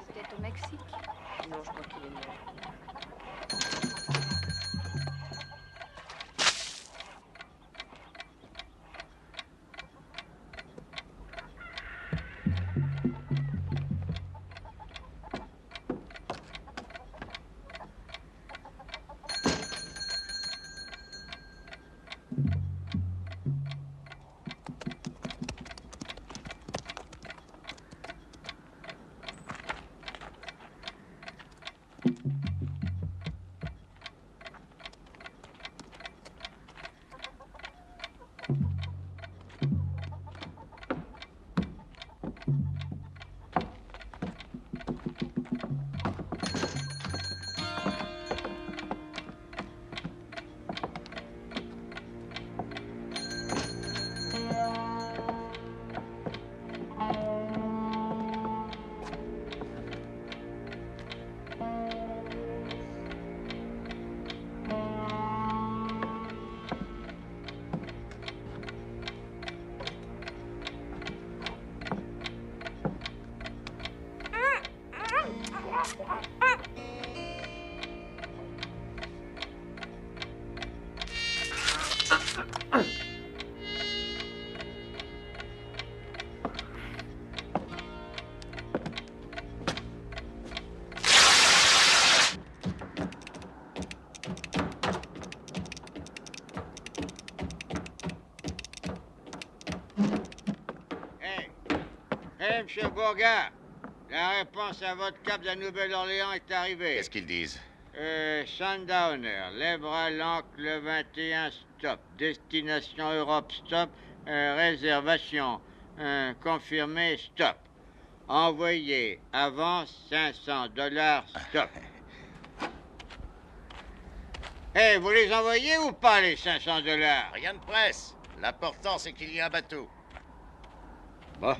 Peut-être au Mexique. Non, je crois qu'il est mort. Hey, monsieur Bourgard, la réponse à votre cap de la Nouvelle-Orléans est arrivée. Qu'est-ce qu'ils disent? Sundowner, les bras l'encre, le 21, stop. Destination Europe, stop. Réservation, confirmé, stop. Envoyé, avance $500, stop. Hey, vous les envoyez ou pas, les $500? Rien de presse. L'important, c'est qu'il y ait un bateau. Bon.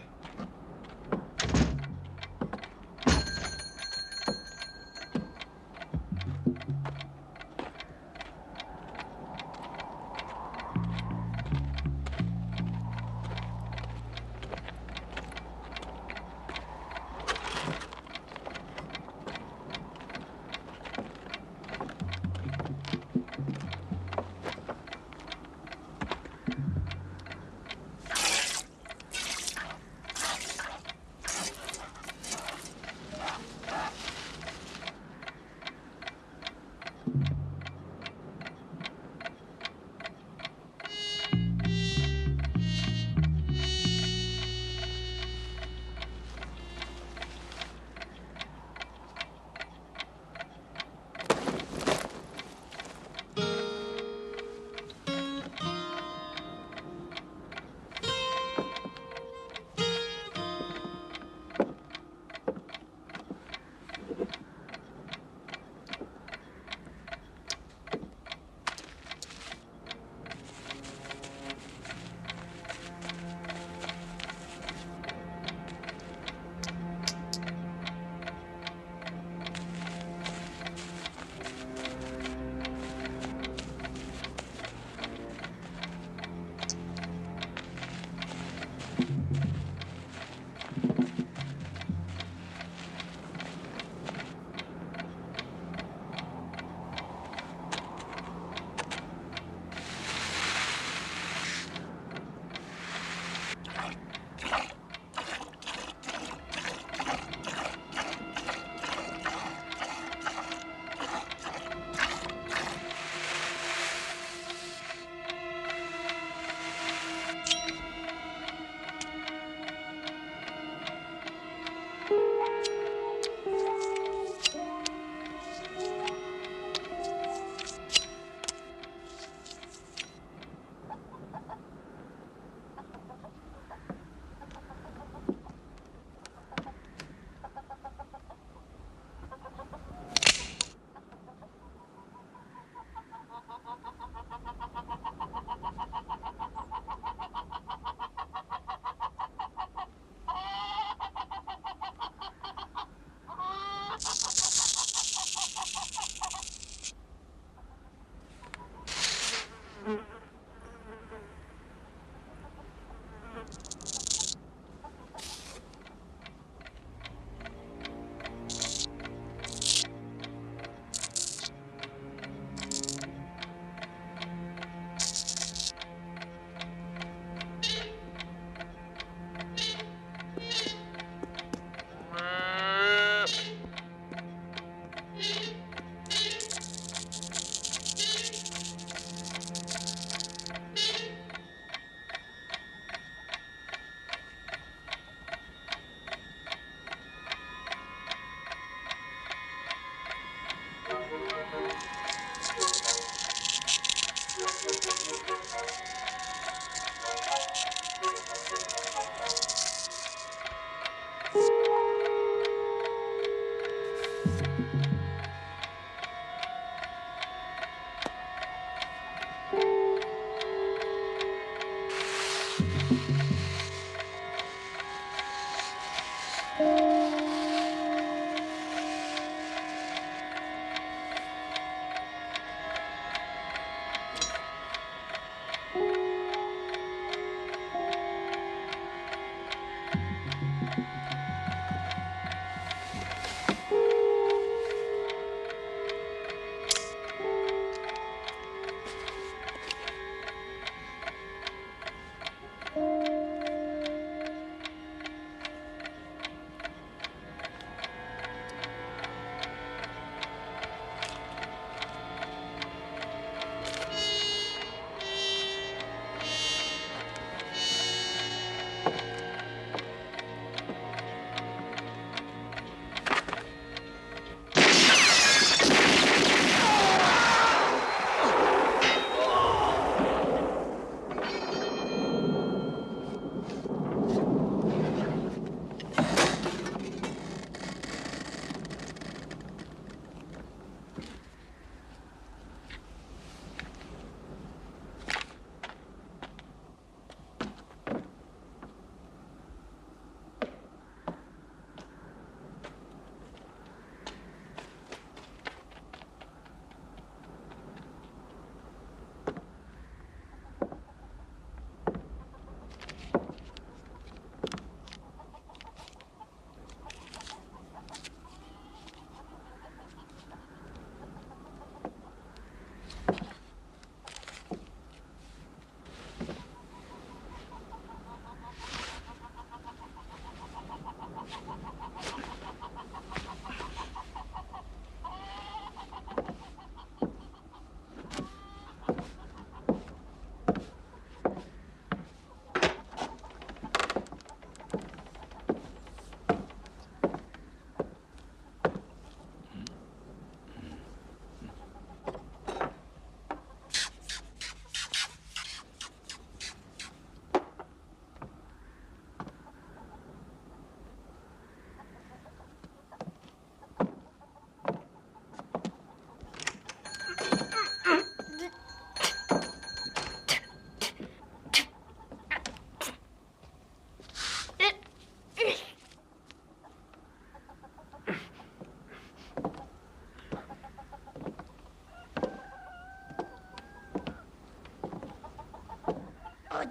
Oh,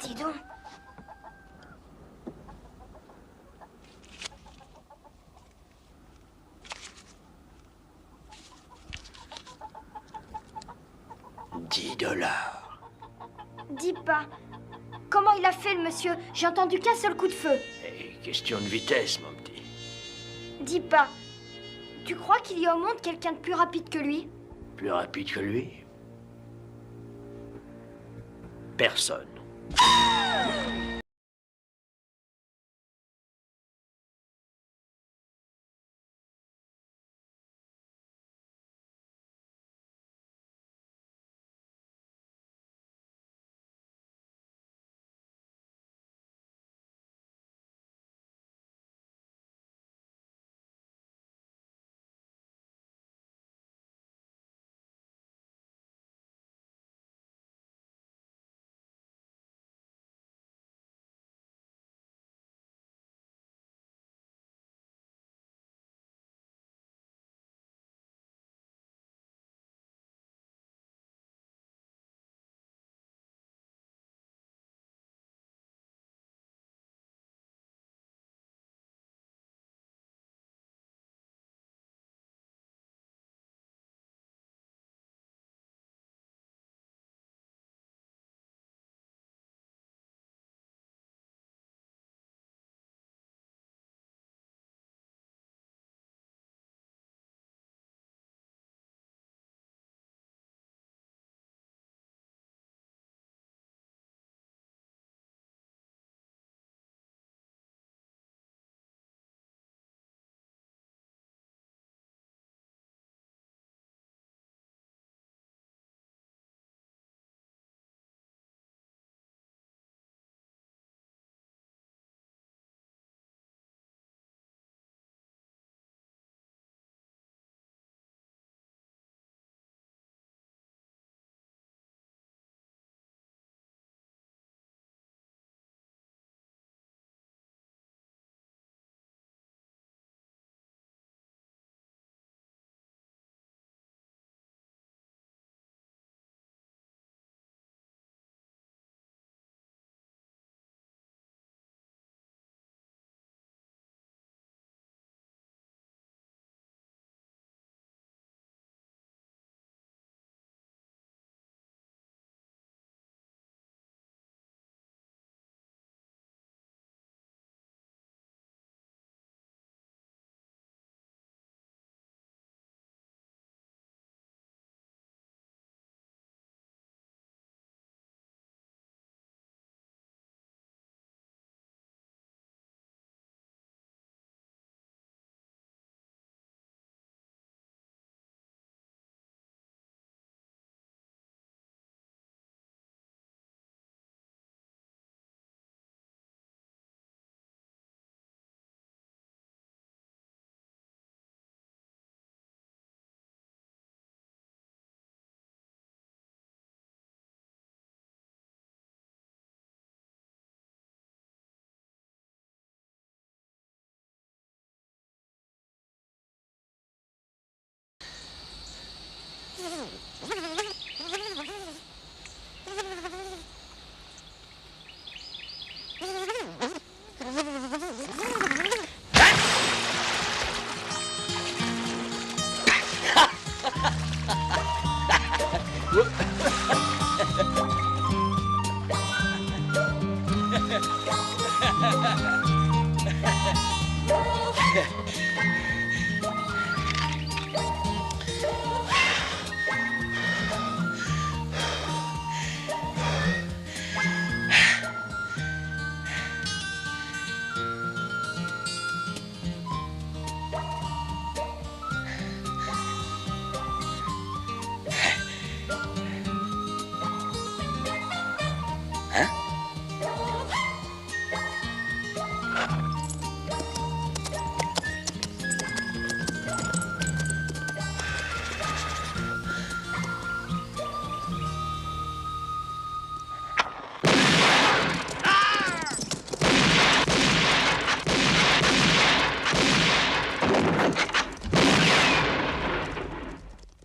dis donc. $10. Dis pas. Comment il a fait, le monsieur? J'ai entendu qu'un seul coup de feu. Et question de vitesse, mon petit. Dis pas. Tu crois qu'il y a au monde quelqu'un de plus rapide que lui? Plus rapide que lui? Personne.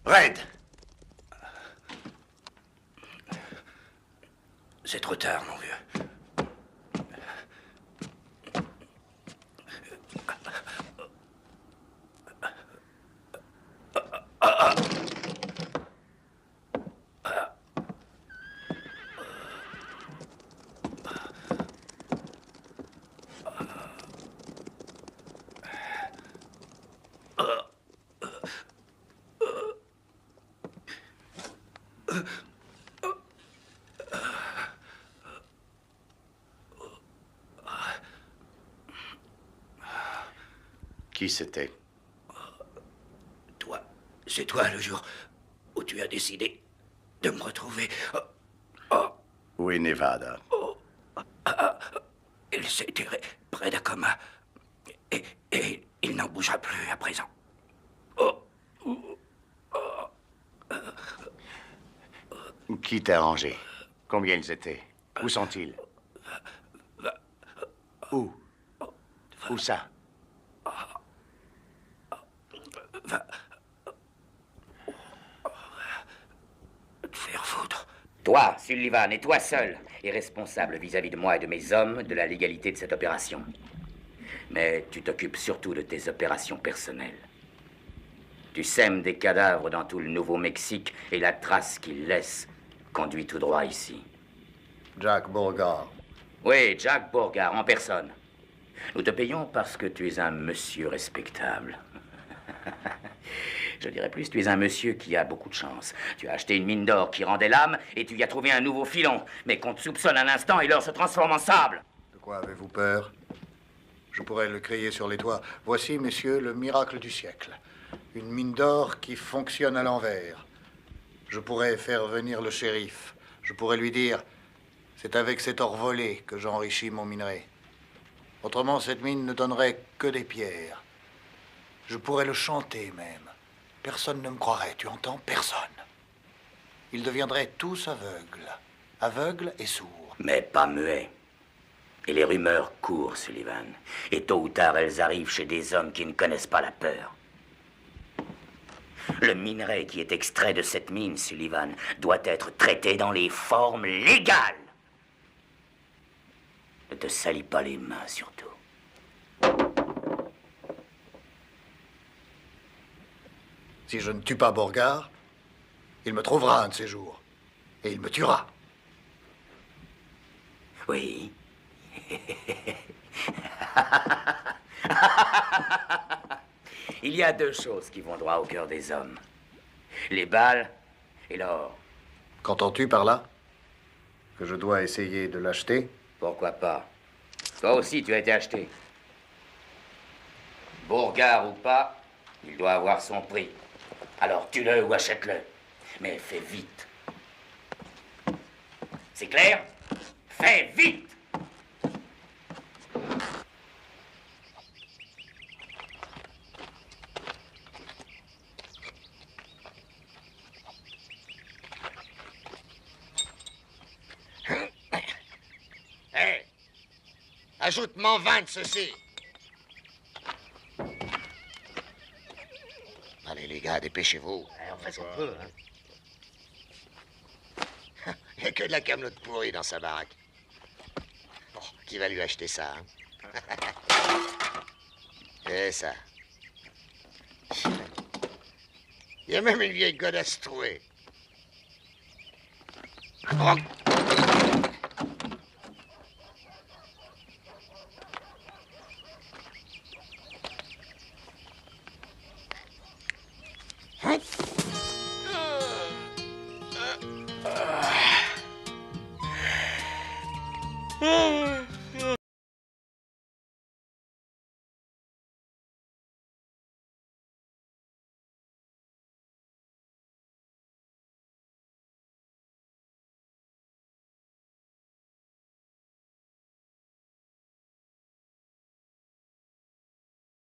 Red! C'est trop tard, mon vieux. Qui c'était? Toi, c'est toi le jour où tu as décidé de me retrouver. Où est Nevada? Il s'est tiré près d'Acoma. Et il n'en bougera plus à présent. Qui t'a arrangé? Combien ils étaient? Où sont-ils? Où? Où ça? Te faire foutre. Toi, Sullivan, et toi seul, est responsable vis-à-vis de moi et de mes hommes de la légalité de cette opération. Mais tu t'occupes surtout de tes opérations personnelles. Tu sèmes des cadavres dans tout le Nouveau-Mexique et la trace qu'ils laissent conduit tout droit ici. Jack Beauregard. Oui, Jack Beauregard, en personne. Nous te payons parce que tu es un monsieur respectable. Je dirais plus, tu es un monsieur qui a beaucoup de chance. Tu as acheté une mine d'or qui rendait l'âme et tu y as trouvé un nouveau filon. Mais qu'on te soupçonne un instant et l'or se transforme en sable. De quoi avez-vous peur? Je pourrais le crier sur les toits. Voici, messieurs, le miracle du siècle. Une mine d'or qui fonctionne à l'envers. Je pourrais faire venir le shérif. Je pourrais lui dire, c'est avec cet or volé que j'enrichis mon minerai. Autrement, cette mine ne donnerait que des pierres. Je pourrais le chanter même. Personne ne me croirait, tu entends? Personne. Ils deviendraient tous aveugles. Aveugles et sourds. Mais pas muets. Et les rumeurs courent, Sullivan. Et tôt ou tard, elles arrivent chez des hommes qui ne connaissent pas la peur. Le minerai qui est extrait de cette mine, Sullivan, doit être traité dans les formes légales. Ne te salis pas les mains, surtout. Si je ne tue pas Beauregard, il me trouvera un de ces jours. Et il me tuera. Oui. Il y a deux choses qui vont droit au cœur des hommes. Les balles et l'or. Qu'entends-tu par là? Que je dois essayer de l'acheter? Pourquoi pas? Toi aussi, tu as été acheté. Beauregard ou pas, il doit avoir son prix. Alors tue-le ou achète-le. Mais fais vite. C'est clair? Fais vite! Hé! Ajoute-m'en 20 de ceci. Allez, les gars, dépêchez-vous. On fait ce qu'on peut, hein. Il n'y a que de la camelote pourrie dans sa baraque. Oh, qui va lui acheter ça, hein? Et ça. Il y a même une vieille godasse trouée. Oh.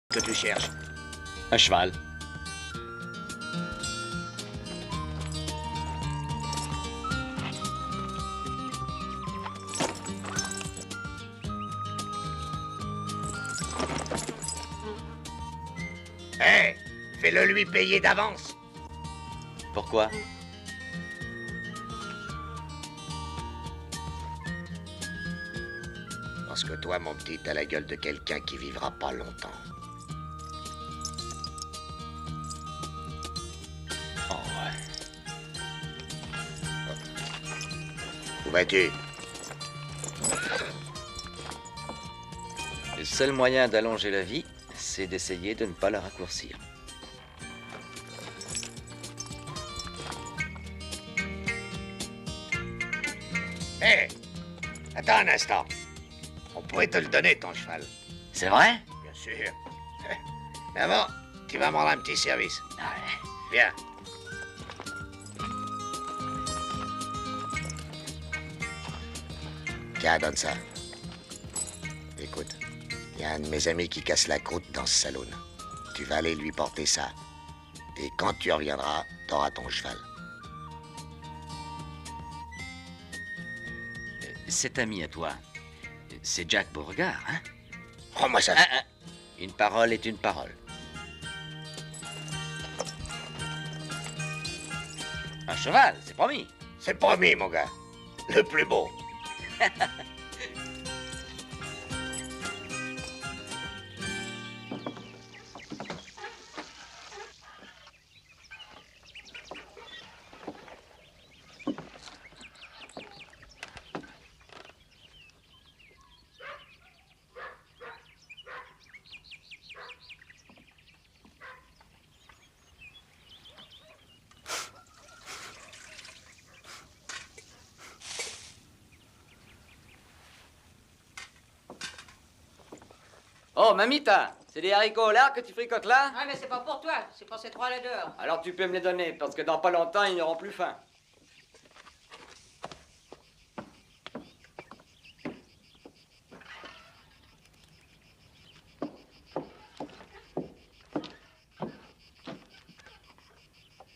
Que tu cherches? Un cheval. Hé! Fais-le lui payer d'avance. Pourquoi? Parce que toi, mon petit, t'as la gueule de quelqu'un qui vivra pas longtemps. Oh, ouais. Où vas-tu? Le seul moyen d'allonger la vie, c'est d'essayer de ne pas la raccourcir. Hé! Attends un instant. On pourrait te le donner, ton cheval. C'est vrai? Bien sûr. Mais bon, tu vas me rendre un petit service. Ouais. Viens. Tiens, donne ça. Écoute, il y a un de mes amis qui casse la croûte dans ce saloon. Tu vas aller lui porter ça. Et quand tu reviendras, t'auras ton cheval. Cet ami à toi, c'est Jack Beauregard, hein? Rends-moi ça. Une parole est une parole. Un cheval, c'est promis. C'est promis, mon gars. Le plus beau. Oh, mamita, c'est des haricots au lard que tu fricotes là? Ah, mais c'est pas pour toi, c'est pour ces trois là dehors. Alors tu peux me les donner, parce que dans pas longtemps, ils n'auront plus faim.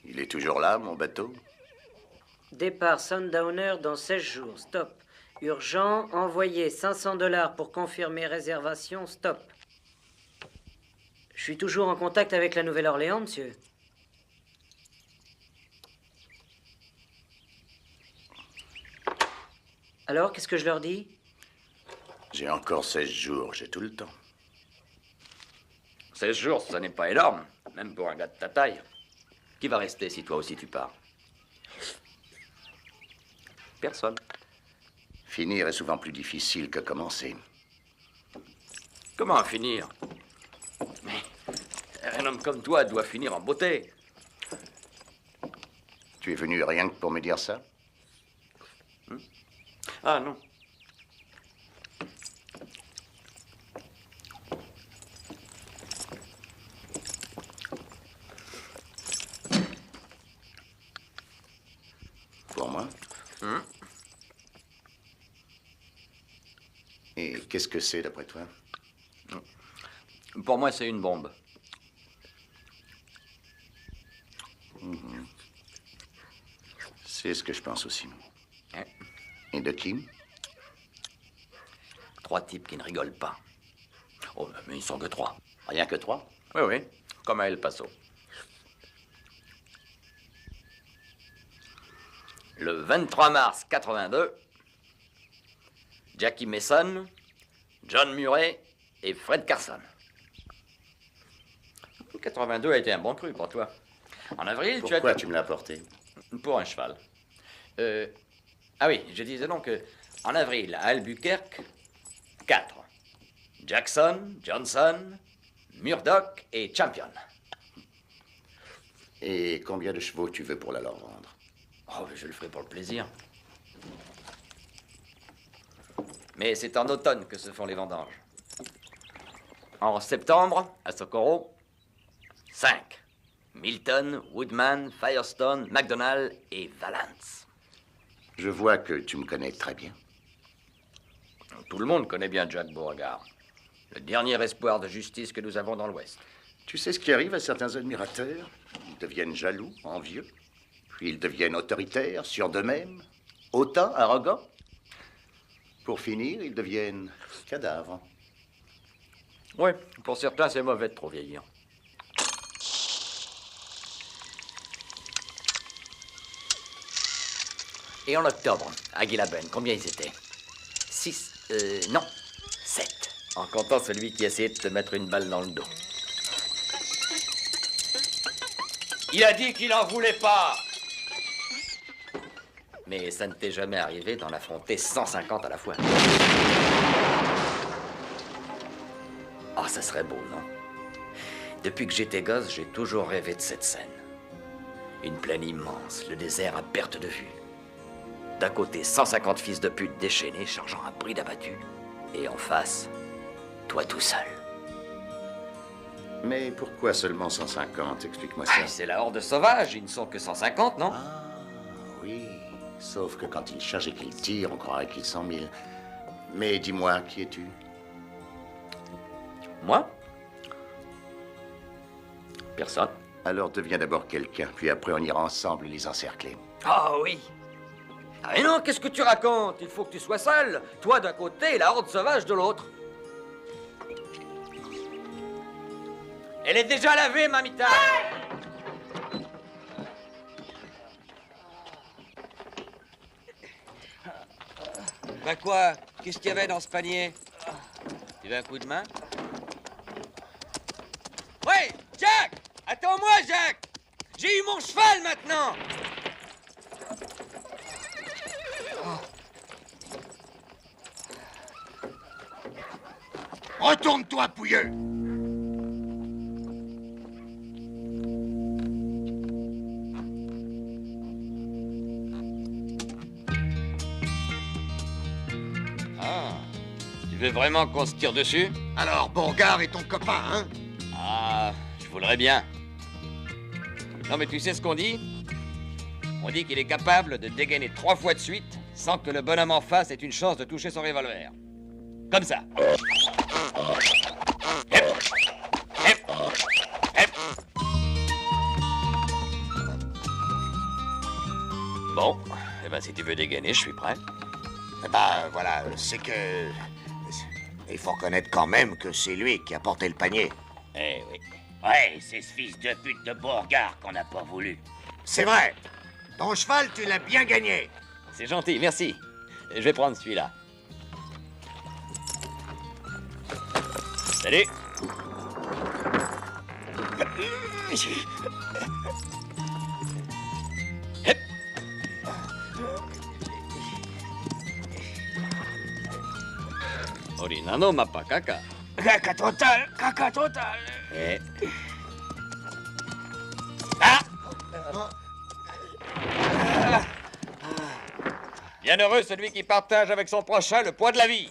Il est toujours là, mon bateau? Départ Sundowner dans 16 jours. Stop. Urgent, envoyez $500 pour confirmer réservation. Stop. Je suis toujours en contact avec la Nouvelle-Orléans, monsieur. Alors, qu'est-ce que je leur dis? J'ai encore 16 jours, j'ai tout le temps. 16 jours, ça n'est pas énorme, même pour un gars de ta taille. Qui va rester si toi aussi tu pars? Personne. Finir est souvent plus difficile que commencer. Comment finir? Mais un homme comme toi doit finir en beauté. Tu es venu rien que pour me dire ça? Ah non. Pour moi? Et qu'est-ce que c'est, d'après toi? Pour moi, c'est une bombe. C'est ce que je pense aussi. Hein? Et de qui? 3 types qui ne rigolent pas. Oh, mais ils sont que 3. Rien que 3? Oui, oui, comme à El Paso. Le 23 mars 82, Jackie Mason, John Murray et Fred Carson. 82 a été un bon cru pour toi. En avril, Pourquoi tu me l'as apporté? Pour un cheval. Ah oui, je disais donc que en avril, à Albuquerque, 4. Jackson, Johnson, Murdoch et Champion. Et combien de chevaux tu veux pour la leur vendre? Oh, je le ferai pour le plaisir. Mais c'est en automne que se font les vendanges. En septembre, à Socorro, 5. Milton, Woodman, Firestone, McDonald et Valance. Je vois que tu me connais très bien. Tout le monde connaît bien Jack Beauregard. Le dernier espoir de justice que nous avons dans l'Ouest. Tu sais ce qui arrive à certains admirateurs? Ils deviennent jaloux, envieux. Puis ils deviennent autoritaires, sûrs d'eux-mêmes, hautains, arrogants. Pour finir, ils deviennent cadavres. Oui, pour certains, c'est mauvais de trop vieillir. Et en octobre, à Guilaben, combien ils étaient? 6, non, 7. En comptant celui qui essayait de te mettre une balle dans le dos. Il a dit qu'il n'en voulait pas. Mais ça ne t'est jamais arrivé d'en affronter 150 à la fois. Ah, ça serait beau, non? Depuis que j'étais gosse, j'ai toujours rêvé de cette scène. Une plaine immense, le désert à perte de vue. D'un côté, 150 fils de pute déchaînés chargeant un bride abattu. Et en face, toi tout seul. Mais pourquoi seulement 150? Explique-moi ça. Ah, c'est la horde sauvage, ils ne sont que 150, non? Ah, oui. Sauf que quand ils chargent et qu'ils tirent, on croirait qu'ils sont 1000. Mais dis-moi, qui es-tu? Moi? Personne. Alors deviens d'abord quelqu'un, puis après on ira ensemble les encercler. Ah oui. Ah mais non, qu'est-ce que tu racontes? Il faut que tu sois seul. Toi d'un côté et la horde sauvage de l'autre. Elle est déjà lavée, mamita. Bah quoi? Qu'est-ce qu'il y avait dans ce panier? Tu veux un coup de main? Ouais, Jack! Attends-moi, Jack! J'ai eu mon cheval maintenant! Retourne-toi, pouilleux! Ah, tu veux vraiment qu'on se tire dessus? Alors, Bourgard est ton copain, hein? Ah, je voudrais bien. Non, mais tu sais ce qu'on dit? On dit qu'il est capable de dégainer 3 fois de suite sans que le bonhomme en face ait une chance de toucher son revolver. Comme ça. Hep. Hep. Hep. Bon, eh ben si tu veux dégainer, je suis prêt. Bah, voilà, c'est que... Il faut reconnaître quand même que c'est lui qui a porté le panier. Eh oui. Ouais, c'est ce fils de pute de Bourgard qu'on n'a pas voulu. C'est vrai. Ton cheval, tu l'as bien gagné. C'est gentil, merci. Je vais prendre celui-là. Salut. Hep. Orinano mappa caca. Caca total. Eh. Bienheureux celui qui partage avec son prochain le poids de la vie.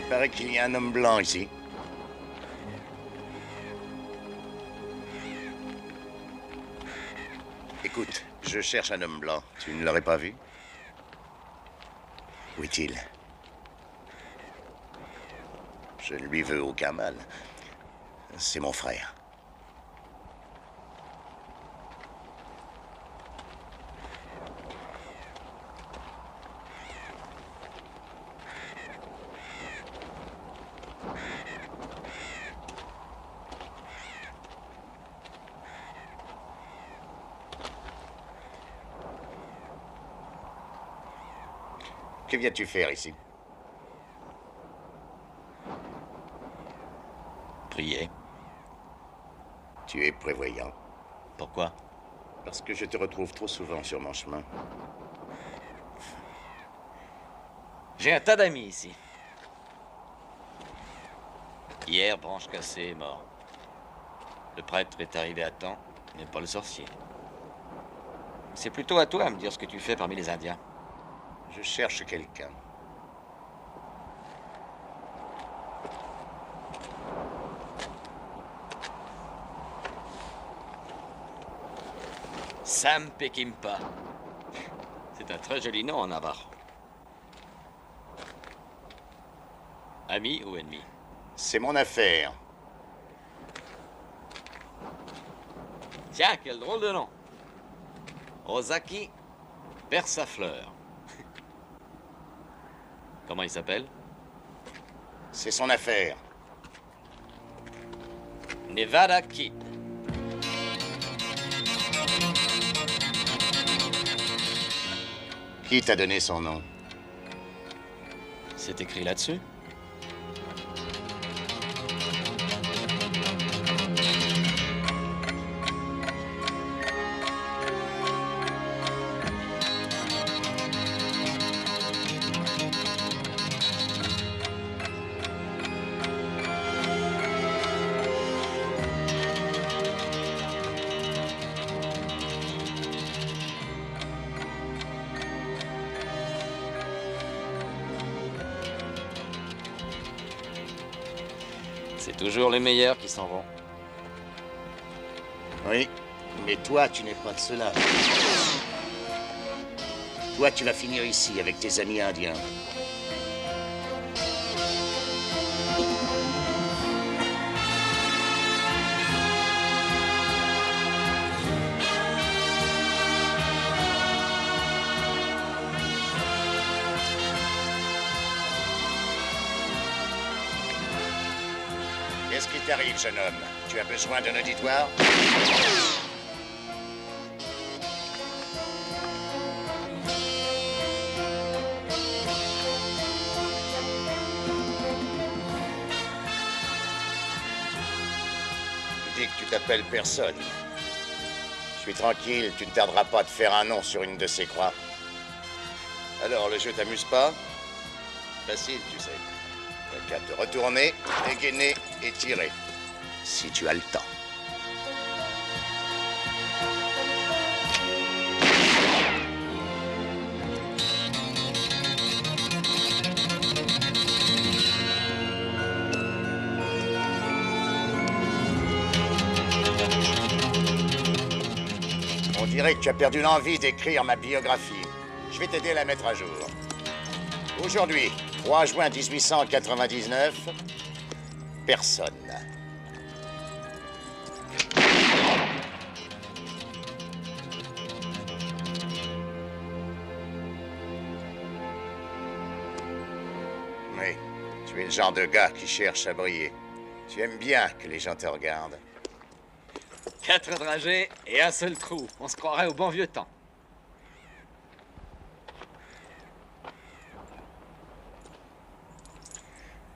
Il paraît qu'il y a un homme blanc ici. Écoute, je cherche un homme blanc. Tu ne l'aurais pas vu? Où est-il? Je ne lui veux aucun mal. C'est mon frère. Que viens-tu faire ici? Prier. Tu es prévoyant. Pourquoi? Parce que je te retrouve trop souvent sur mon chemin. J'ai un tas d'amis ici. Hier, Branche Cassée est mort. Le prêtre est arrivé à temps, mais pas le sorcier. C'est plutôt à toi à me dire ce que tu fais parmi les Indiens. Je cherche quelqu'un. Sam Peckinpah. C'est un très joli nom en navarre. Ami ou ennemi? C'est mon affaire. Tiens, quel drôle de nom. Ozaki perd sa fleur. Comment il s'appelle? C'est son affaire. Nevada Kid. Qui t'a donné son nom? C'est écrit là-dessus? C'est toujours les meilleurs qui s'en vont. Oui, mais toi, tu n'es pas de cela. Toi, tu vas finir ici avec tes amis indiens. Qu'est-ce qui t'arrive, jeune homme? Tu as besoin d'un auditoire? Tu dis que tu t'appelles personne. Je suis tranquille, tu ne tarderas pas de faire un nom sur une de ces croix. Alors, le jeu t'amuse pas? Facile, tu sais. T'as qu'à te retourner, dégainer et tirer. Si tu as le temps. On dirait que tu as perdu l'envie d'écrire ma biographie. Je vais t'aider à la mettre à jour. Aujourd'hui, 3 juin 1899, personne. Oui, tu es le genre de gars qui cherche à briller. Tu aimes bien que les gens te regardent. 4 dragées et un seul trou. On se croirait au bon vieux temps.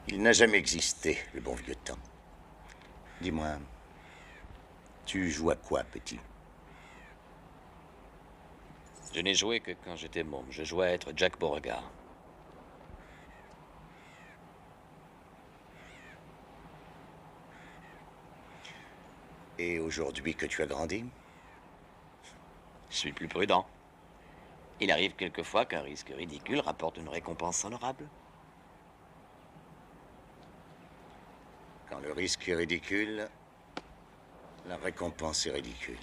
Il n'a jamais existé, le bon vieux temps. Dis-moi, tu joues à quoi, petit? Je n'ai joué que quand j'étais môme. Je jouais à être Jack Beauregard. Et aujourd'hui que tu as grandi? Je suis plus prudent. Il arrive quelquefois qu'un risque ridicule rapporte une récompense honorable. Quand le risque est ridicule, la récompense est ridicule.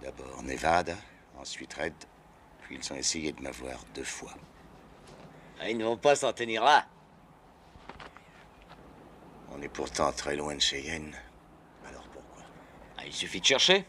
D'abord Nevada, ensuite Red, puis ils ont essayé de m'avoir 2 fois. Ah, ils ne vont pas s'en tenir là. On est pourtant très loin de Cheyenne. Alors pourquoi? Ah, il suffit de chercher.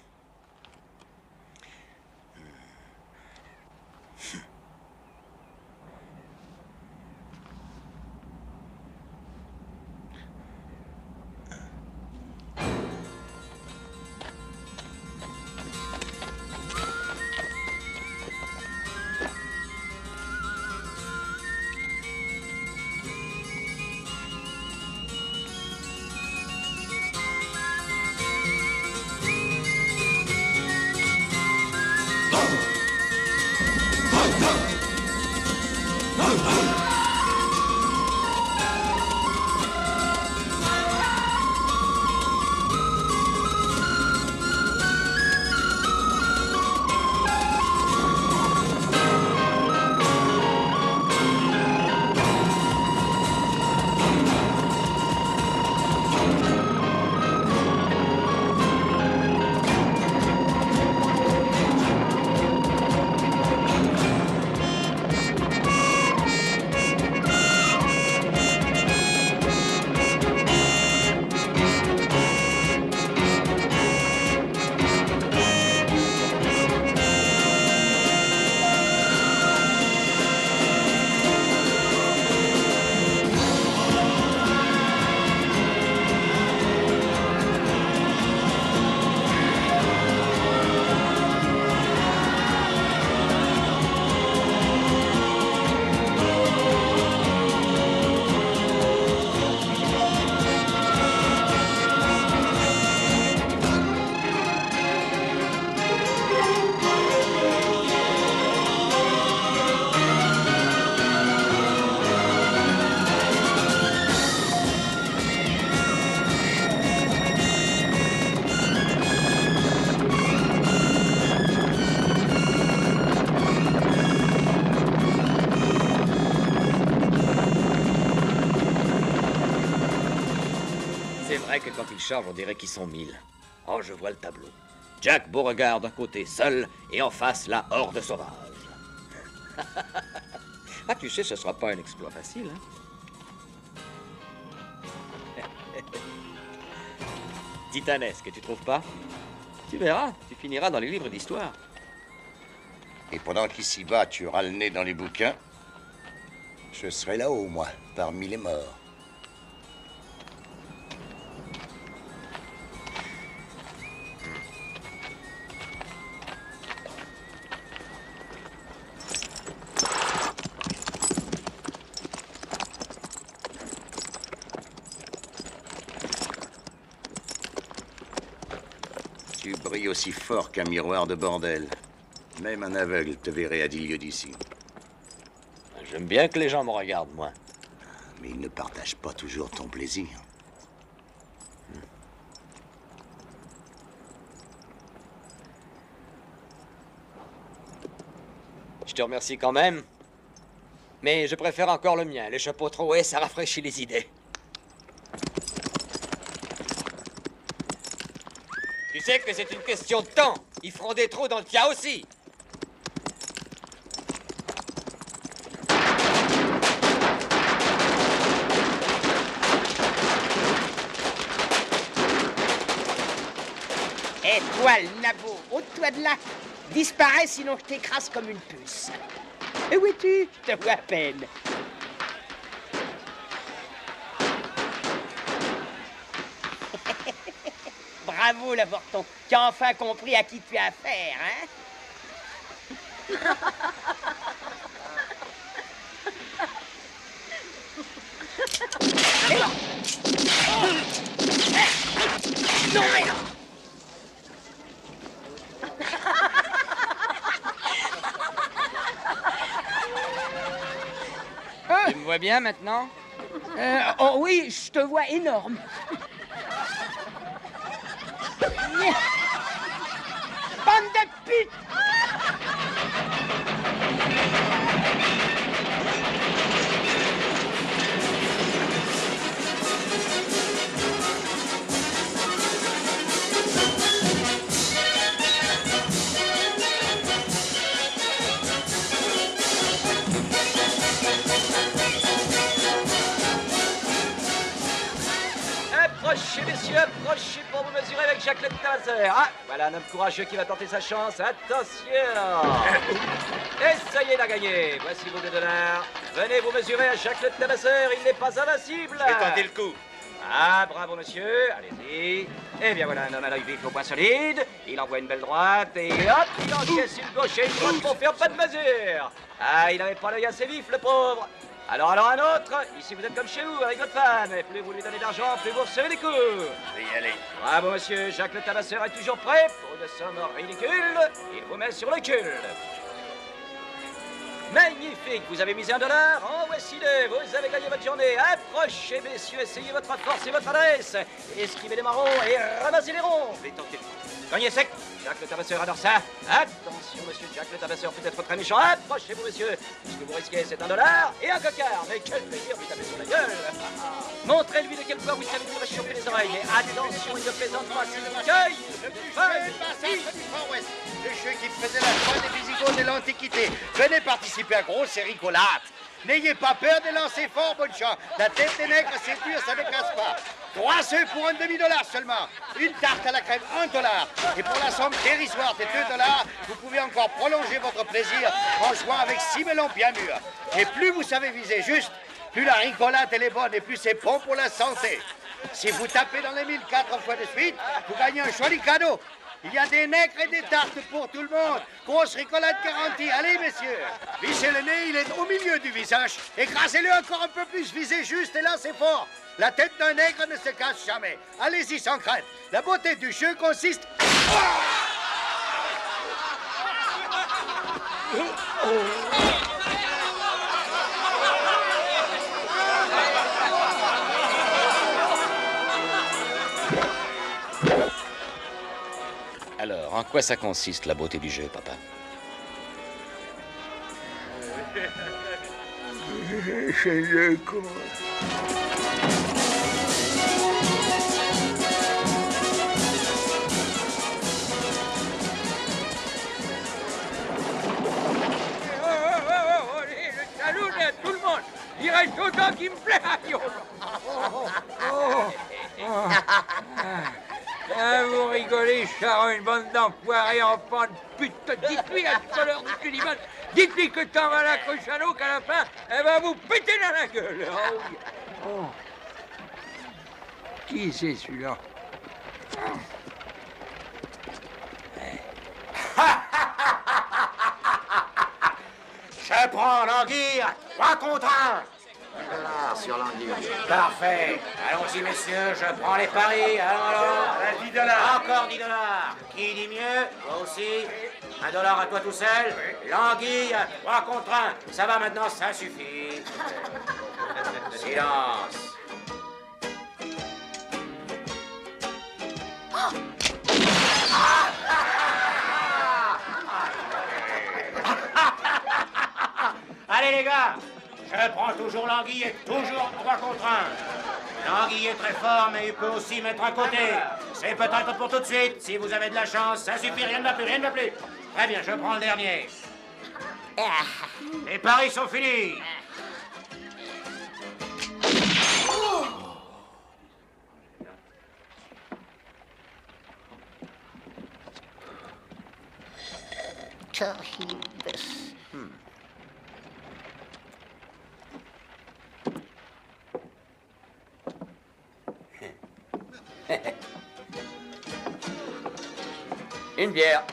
vrai que quand ils chargent, on dirait qu'ils sont 1000. Oh, je vois le tableau. Jack Beauregard d'un côté seul, et en face, la horde sauvage. Ah, tu sais, ce sera pas un exploit facile, hein? Titanesque, tu trouves pas? Tu verras, tu finiras dans les livres d'histoire. Et pendant qu'ici-bas, tu auras le nez dans les bouquins, je serai là-haut, moi, parmi les morts. Tu brilles aussi fort qu'un miroir de bordel. Même un aveugle te verrait à 10 lieues d'ici. J'aime bien que les gens me regardent, moi. Mais ils ne partagent pas toujours ton plaisir. Je te remercie quand même. Mais je préfère encore le mien. Les chapeaux troués, ça rafraîchit les idées. Tu sais que c'est une question de temps. Ils feront des trous dans le tien aussi. Hé, toi, le nabo, ôte-toi de là. Disparais, sinon je t'écrase comme une puce. Et où es-tu? Je te vois à peine. Bravo, l'avorton. Tu as enfin compris à qui tu as affaire, hein? Non, mais non! Tu me vois bien maintenant? Oh oui, je te vois énorme. Bande de putes! Approchez, messieurs, approchez pour vous mesurer avec Jacques le Tabasseur. Ah, voilà un homme courageux qui va tenter sa chance. Attention! Et ça y est, il a gagné. Voici vos $2. Venez vous mesurer à Jacques le Tabasseur, il n'est pas invincible. Et tentez le coup. Ah, bravo, monsieur. Allez-y. Eh bien, voilà un homme à l'œil vif au point solide. Il envoie une belle droite et hop, il encaisse une gauche et une droite pour faire pas de mesure. Ah, il n'avait pas l'œil assez vif, le pauvre. Alors, un autre. Ici, vous êtes comme chez vous, avec votre femme. Et plus vous lui donnez d'argent, plus vous recevez des coups. Je vais y aller. Bravo, monsieur. Jacques le Tabasseur est toujours prêt pour une somme ridicule. Il vous met sur le cul. Magnifique, vous avez misé $1. En voici 2, vous avez gagné votre journée. Approchez, messieurs, essayez votre force et votre adresse. Esquivez les marrons et ramassez les ronds. Je vais tenter le coup. Cognez sec. Jacques le Tabasseur adore ça. Attention, monsieur, Jacques le Tabasseur peut être très méchant. Approchez-vous, monsieur. Ce que vous risquez, c'est $1 et un cocard. Mais quel plaisir de lui taper sur la gueule. Montrez-lui de quel poids vous savez vous réchauffer les oreilles. Et attention, il ne plaisante pas s'il vous cueille. Le jeu qui faisait la foi des Visigoths de l'Antiquité. Venez participer à grosse série collate. N'ayez pas peur de lancer fort, bonne chance. La tête des nègres, c'est dur, ça ne casse pas. 3 œufs pour un demi-dollar seulement. Une tarte à la crème, $1. Et pour la somme dérisoire de $2, vous pouvez encore prolonger votre plaisir en jouant avec 6 melons bien mûrs. Et plus vous savez viser juste, plus la rigolade elle est bonne et plus c'est bon pour la santé. Si vous tapez dans les 1000 4 fois de suite, vous gagnez un joli cadeau. Il y a des nègres et des tartes pour tout le monde. Grosse rigolade garantie. Allez, messieurs. Vissez le nez, il est au milieu du visage. Écrasez-le encore un peu plus, visez juste et lancez fort. La tête d'un nègre ne se casse jamais. Allez-y sans crainte. La beauté du jeu consiste... Alors, en quoi ça consiste, la beauté du jeu, papa? Je le cours. ça qui me plaît. Aïe, oh. Ah, vous rigolez, Charon, une bande d'enfoirés en pan de pute. Dites-lui à tout à l'heure, monsieur Liban, dites-lui que t'en vas la Cruchano, qu'à la fin, elle va vous péter dans la gueule. Oh, oui. Oh. Qui c'est celui-là? Je prends l'anguille, 3 contre 1. $1 sur l'anguille. Parfait. Allons-y, messieurs, je prends les paris. Allons. 10 $. Encore 10 $. Qui dit mieux? Toi aussi. $1 à toi tout seul. L'anguille, 3 contre 1. Ça va maintenant, ça suffit. Silence. Allez les gars, je prends toujours l'anguille et toujours 3 contre 1. L'anguille est très fort, mais il peut aussi mettre à côté. C'est peut-être pour tout de suite, si vous avez de la chance. Ça suffit, rien ne va plus, rien ne va plus. Très bien, je prends le dernier. Les paris sont finis. Une bière.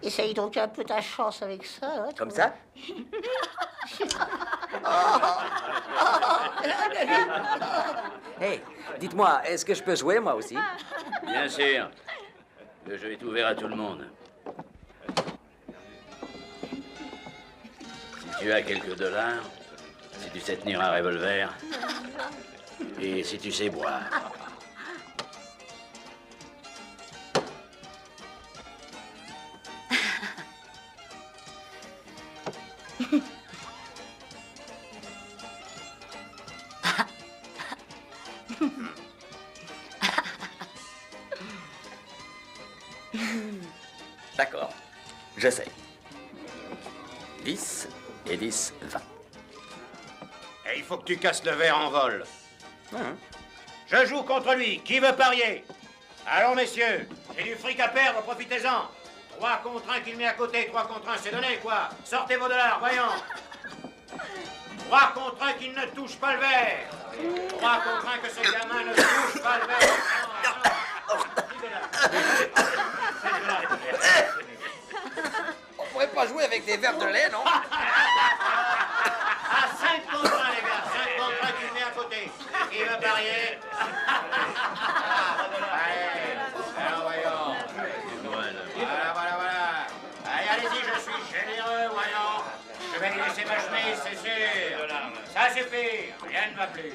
Essaye donc un peu ta chance avec ça. Hein, Comme ça? Hey, dites-moi, est-ce que je peux jouer moi aussi? Bien sûr. Le jeu est ouvert à tout le monde. Si tu as quelques dollars, si tu sais tenir un revolver, et si tu sais boire. D'accord, je sais. 10 et 10, 20. Et il faut que tu casses le verre en vol. Je joue contre lui. Qui veut parier? Allons, messieurs. J'ai du fric à perdre, profitez-en. 3 contre 1 qu'il met à côté. 3 contre 1, c'est donné, quoi. Sortez vos dollars, voyons. 3 contre 1 qu'il ne touche pas le verre. 3 contre 1 que ce gamin ne touche pas le verre. On pourrait pas jouer avec des verres de lait, non? À 5 contre 1, les gars. 5 contre 1 qu'il met à côté. Qui veut parier? Allez, alors voyons. Voilà. Allez, allez-y, je suis généreux, voyons. Je vais lui laisser ma chemise, c'est sûr. Ça suffit, rien ne va plus.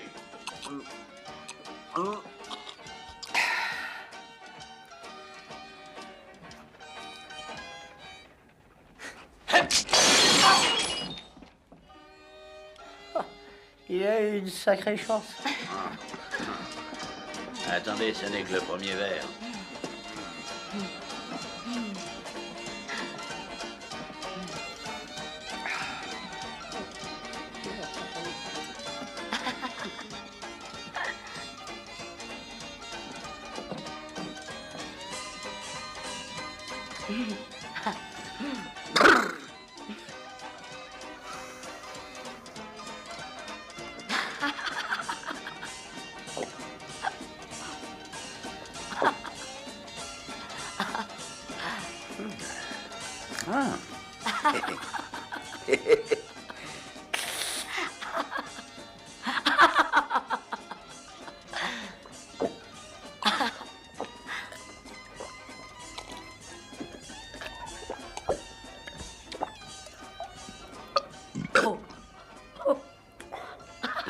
Il a eu une sacrée chance. Attendez, ce n'est que le premier verre.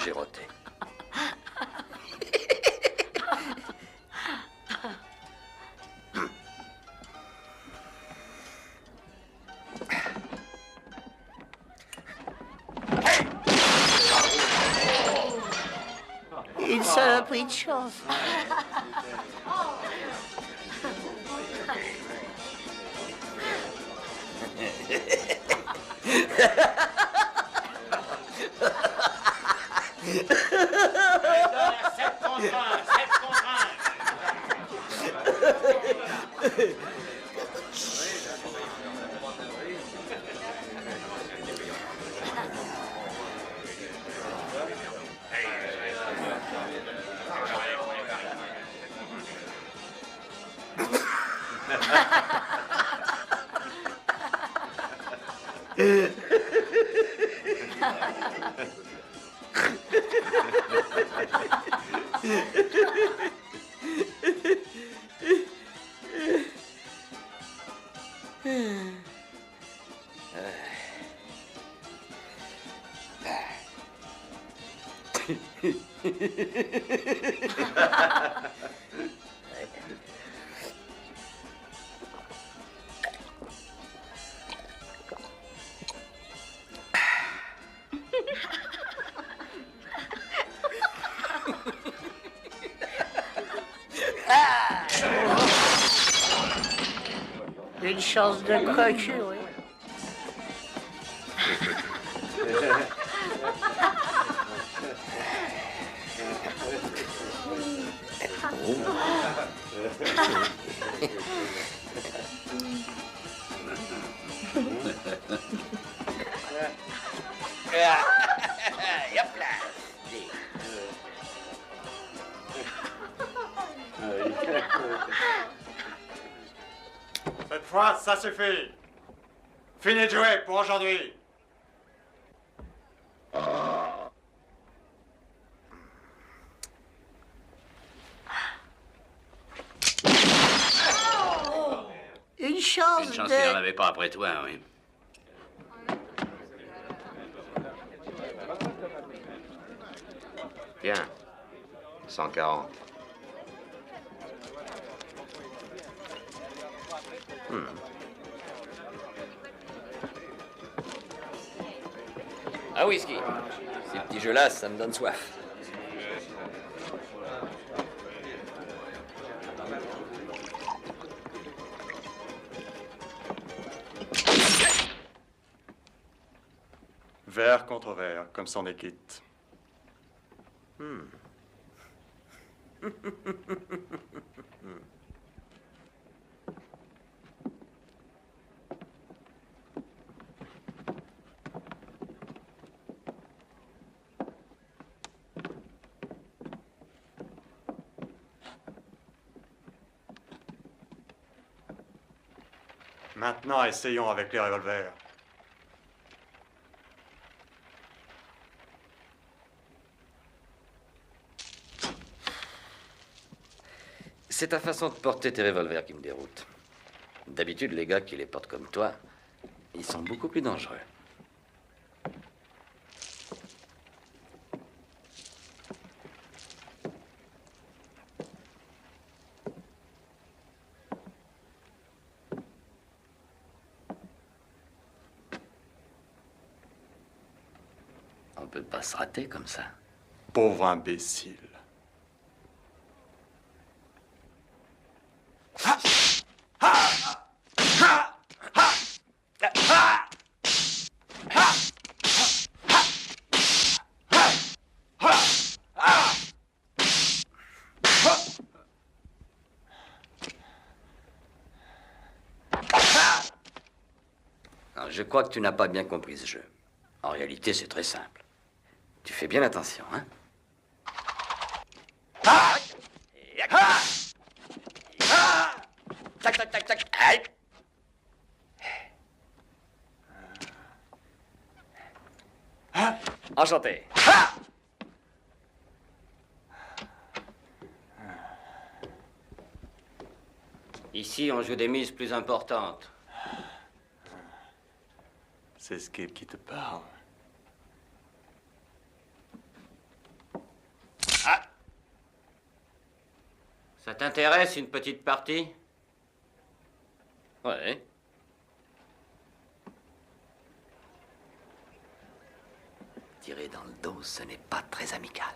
J'ai roté. Une saloperie de chance. Une chance de cocu, oui. Hop là. Cette fois, ça suffit. Fini de jouer pour aujourd'hui. Une chance Une chance de... qu'il n'en avait pas après toi, oui. Bien. 140. Un whisky. Ces petits jeux-là, ça me donne soif. Verre contre verre, comme son équipe. Maintenant, essayons avec les revolvers. C'est ta façon de porter tes revolvers qui me déroute. D'habitude, les gars qui les portent comme toi, ils sont beaucoup plus dangereux. On peut pas se rater comme ça. Pauvre imbécile. Alors, je crois que tu n'as pas bien compris ce jeu. En réalité, c'est très simple. Tu fais bien attention, hein? Tac, tac, tac, tac. Aïe. Enchanté. Ici, on joue des mises plus importantes. C'est Skip qui te parle. Ça t'intéresse, une petite partie? Ouais. Tirer dans le dos, ce n'est pas très amical.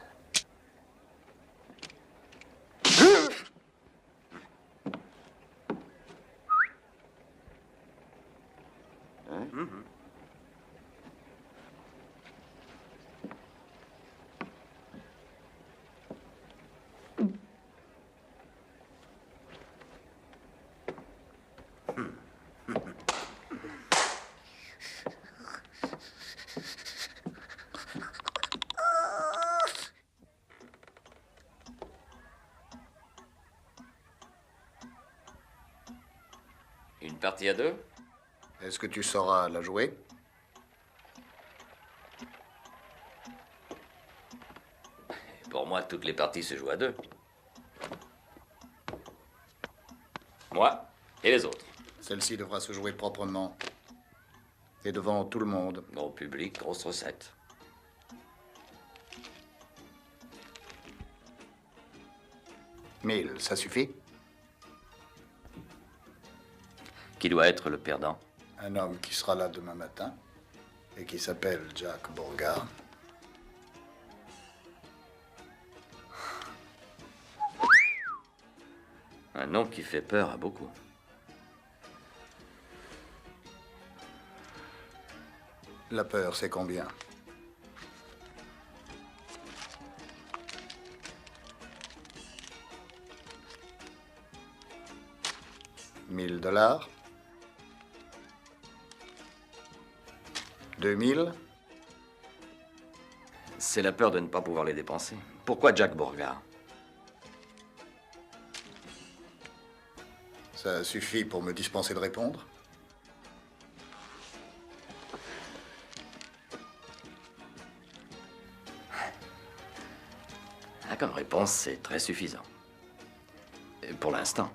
Une partie à deux? Est-ce que tu sauras la jouer? Pour moi, toutes les parties se jouent à deux. Moi et les autres. Celle-ci devra se jouer proprement. Et devant tout le monde. Gros public, grosse recette. Mille, ça suffit? Qui doit être le perdant? Un homme qui sera là demain matin et qui s'appelle Jack Beauregard. Un nom qui fait peur à beaucoup. La peur, c'est combien? $1000? 2000? C'est la peur de ne pas pouvoir les dépenser. Pourquoi Jack Beauregard? Ça suffit pour me dispenser de répondre? Ah, comme réponse, c'est très suffisant. Et pour l'instant.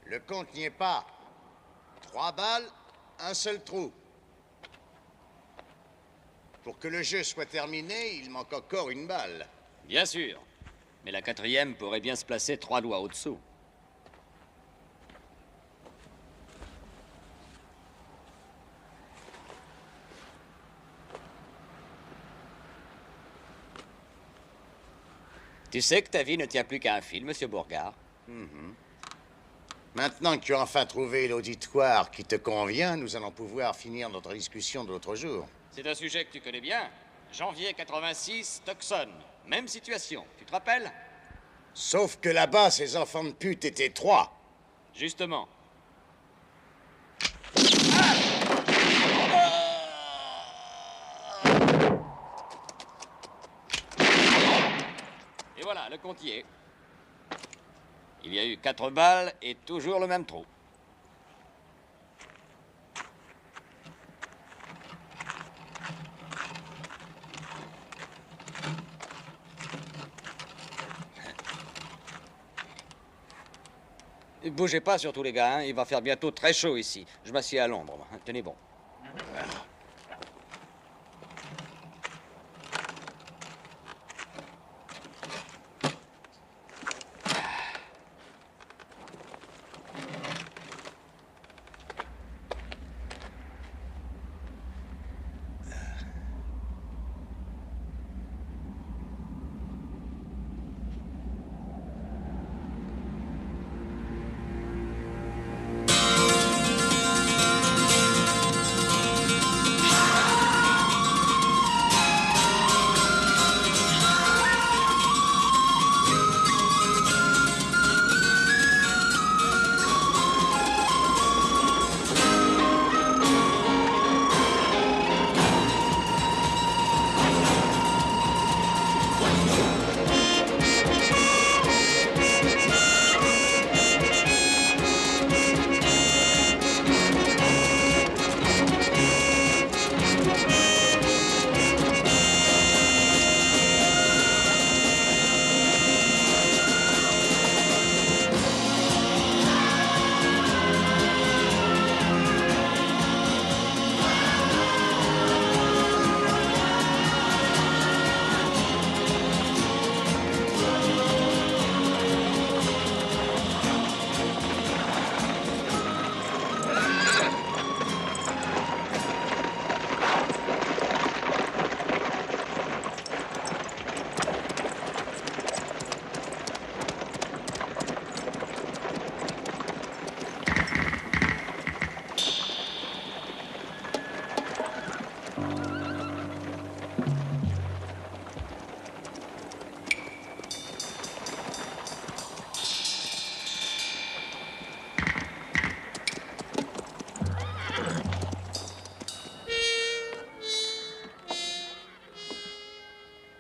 Le compte n'y est pas. 3 balles, un seul trou. Pour que le jeu soit terminé, il manque encore une balle. Bien sûr. Mais la quatrième pourrait bien se placer 3 doigts au-dessous. Tu sais que ta vie ne tient plus qu'à un fil, Monsieur Beauregard. Maintenant que tu as enfin trouvé l'auditoire qui te convient, nous allons pouvoir finir notre discussion de l'autre jour. C'est un sujet que tu connais bien. Janvier 86, Tucson. Même situation. Tu te rappelles? Sauf que là-bas, ces enfants de pute étaient 3. Justement. Et voilà, le compte y est. Il y a eu 4 balles et toujours le même trou. Bougez pas surtout les gars, hein. Il va faire bientôt très chaud ici. Je m'assieds à l'ombre, moi. Tenez bon.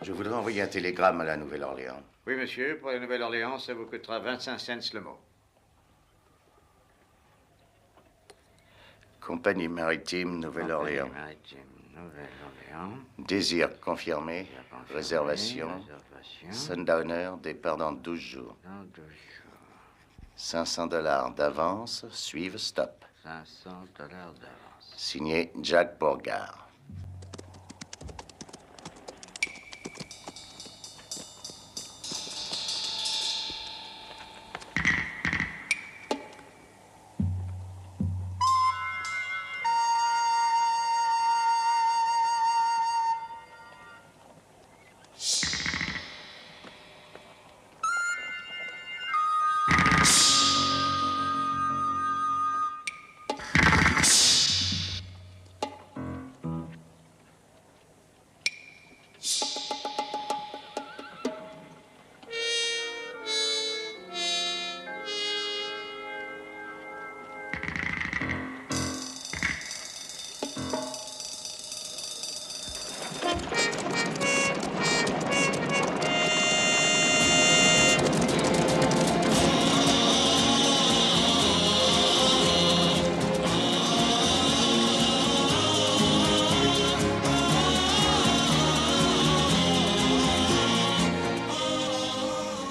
Je voudrais envoyer un télégramme à la Nouvelle-Orléans. Oui, monsieur, pour la Nouvelle-Orléans, ça vous coûtera 25 cents le mot. Compagnie maritime Nouvelle-Orléans. Désir confirmé. Réservation. Sundowner, départ dans 12 jours. 500 $ d'avance, suivent stop. 500 $ d'avance. Signé Jack Bourgard.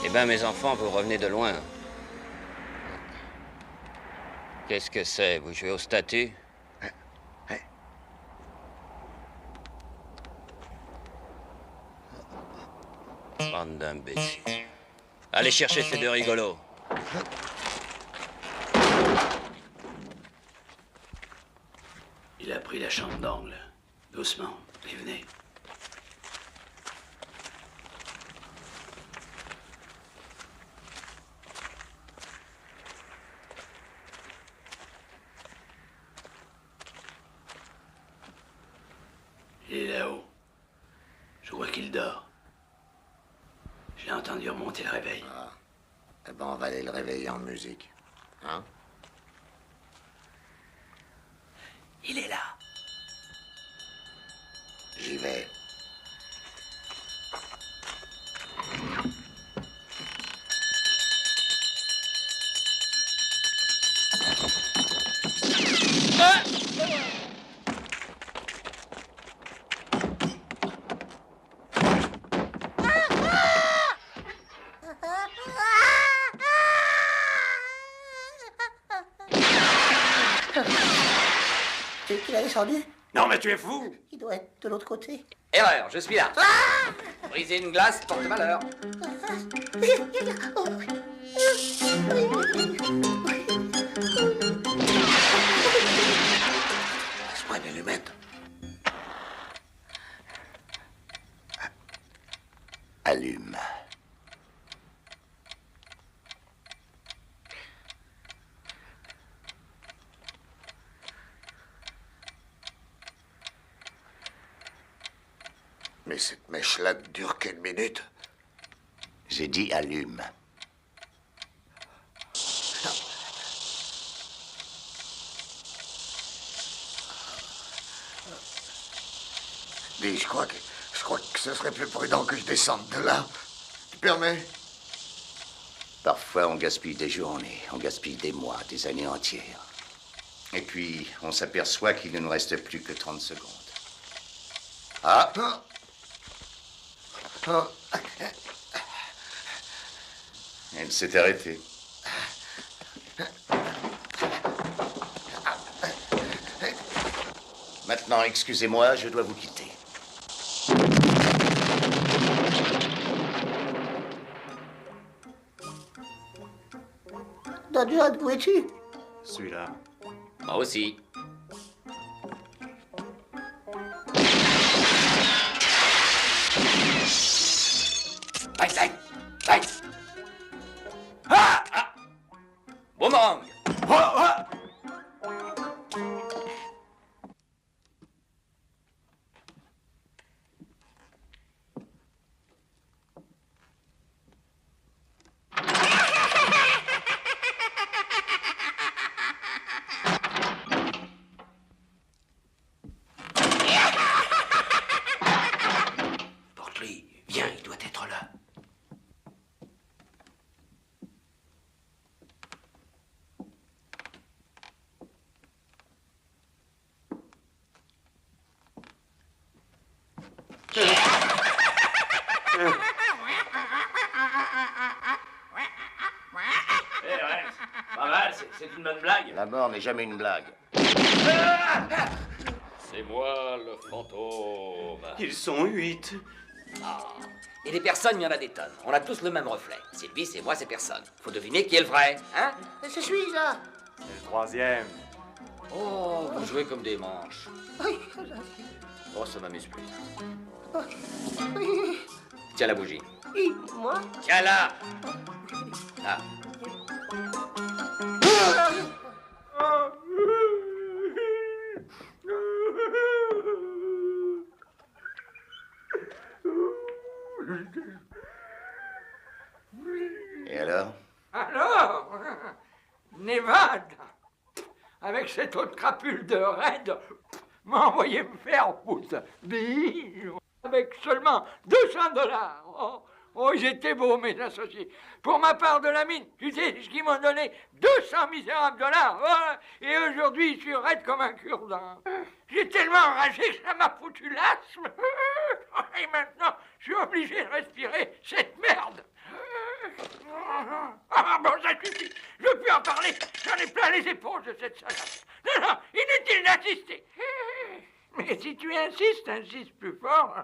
Eh ben, mes enfants, vous revenez de loin. Qu'est-ce que c'est? Vous jouez au statut? Bande d'imbéciles. Allez chercher ces deux rigolos. Il a pris la chambre d'angle. Doucement, et venez. Il est là-haut. Je vois qu'il dort. J'ai entendu remonter le réveil. Ah. Eh ben, on va aller le réveiller en musique. Hein? Il est là. J'y vais. Tu l'as descendu? Non, mais tu es fou! Il doit être de l'autre côté. Erreur, je suis là. Briser une glace porte malheur. Laisse-moi une allumette. Allume. Mais cette mèche-là ne dure qu'une minute. J'ai dit allume. Dis, je crois que ce serait plus prudent que je descende de là. Tu permets? Parfois, on gaspille des journées, on gaspille des mois, des années entières. Et puis, on s'aperçoit qu'il ne nous reste plus que 30 secondes. Ah! Elle s'est arrêtée. Maintenant, excusez-moi, je dois vous quitter. Don John, où es-tu? Celui-là. Moi aussi. Aïe, aïe, aïe. Ah, ah. Boomerang. Oh, ah. C'est une bonne blague. La mort n'est jamais une blague. C'est moi le fantôme. Ils sont 8. Et des personnes, il y en a des tonnes. On a tous le même reflet. Sylvie, c'est moi, c'est personne. Faut deviner qui est le vrai, hein? Je suis là. C'est le troisième. Oh, vous jouez comme des manches. Oui. Oh, ça m'amuse plus. Oui. Tiens la bougie. Oui, moi. Tiens là. Ah. Et alors? Alors, Nevada, avec cette autre crapule de raide, m'a envoyé me faire foutre. Avec seulement 200 $. Oh, oh, j'étais beau, mes associés. Pour ma part de la mine, tu sais ce qu'ils m'ont donné? 200 misérables $. Oh, et aujourd'hui, je suis raide comme un cure-dent. J'ai tellement enragé que ça m'a foutu l'asthme. Et maintenant, je suis obligé de respirer cette merde. Ah bon, ça suffit. Je veux plus en parler. J'en ai plein les épaules de cette salade. Non, non, inutile d'insister. Mais si tu insistes, insiste plus fort.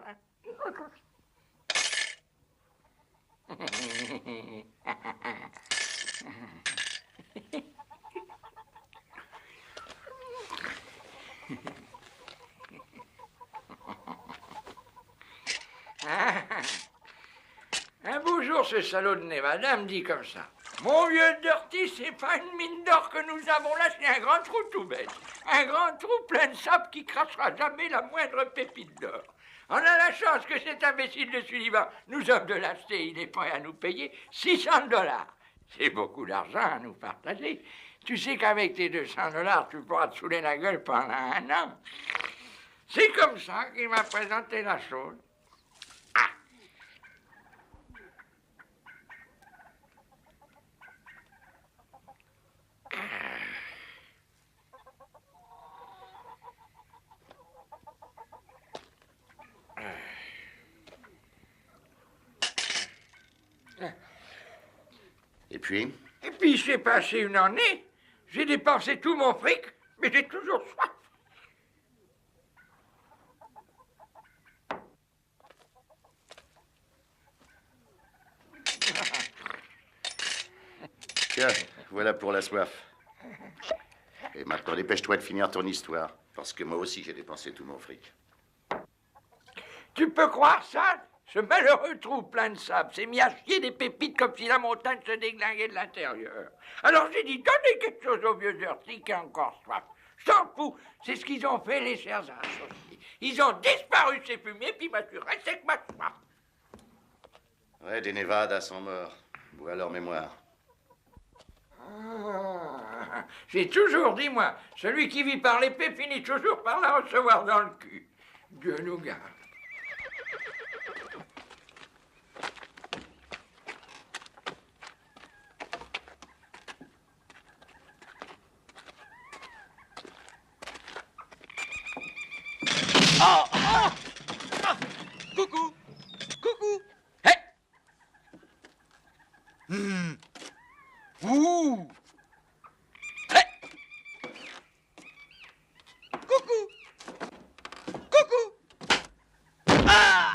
Un beau jour, ce salaud de Nevada me dit comme ça. Mon vieux Dirty, c'est pas une mine d'or que nous avons là, c'est un grand trou tout bête. Un grand trou plein de sable qui crachera jamais la moindre pépite d'or. On a la chance que cet imbécile de Sullivan nous offre de l'acheter. Il est prêt à nous payer 600 $. C'est beaucoup d'argent à nous partager. Tu sais qu'avec tes 200 $, tu pourras te saouler la gueule pendant 1 an. C'est comme ça qu'il m'a présenté la chose. Et puis? Et puis, il s'est passé une année. J'ai dépensé tout mon fric, mais j'ai toujours soif. Tiens, voilà pour la soif. Et maintenant, dépêche-toi de finir ton histoire, parce que moi aussi, j'ai dépensé tout mon fric. Tu peux croire ça? Ce malheureux trou plein de sable s'est mis à chier des pépites comme si la montagne se déglinguait de l'intérieur. Alors j'ai dit, donnez quelque chose au vieux Dirty qui a encore soif. Je t'en fous, c'est ce qu'ils ont fait, les chers associés. Ils ont disparu ces fumiers, puis m'assurer c'est que ma soif. Ouais, des Nevadas sont morts. Bois leur mémoire. Ah, j'ai toujours dit, moi, celui qui vit par l'épée finit toujours par la recevoir dans le cul. Dieu nous garde. Oh, oh, ah, coucou, coucou. Hé. Ouh. Hé. Coucou. Coucou. Ah.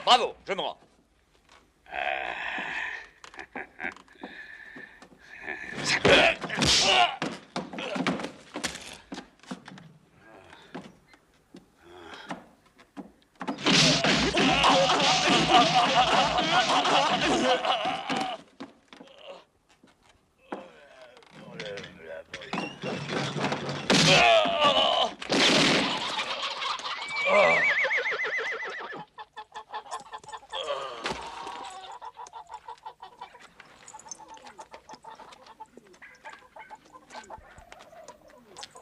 Bravo, je me rends.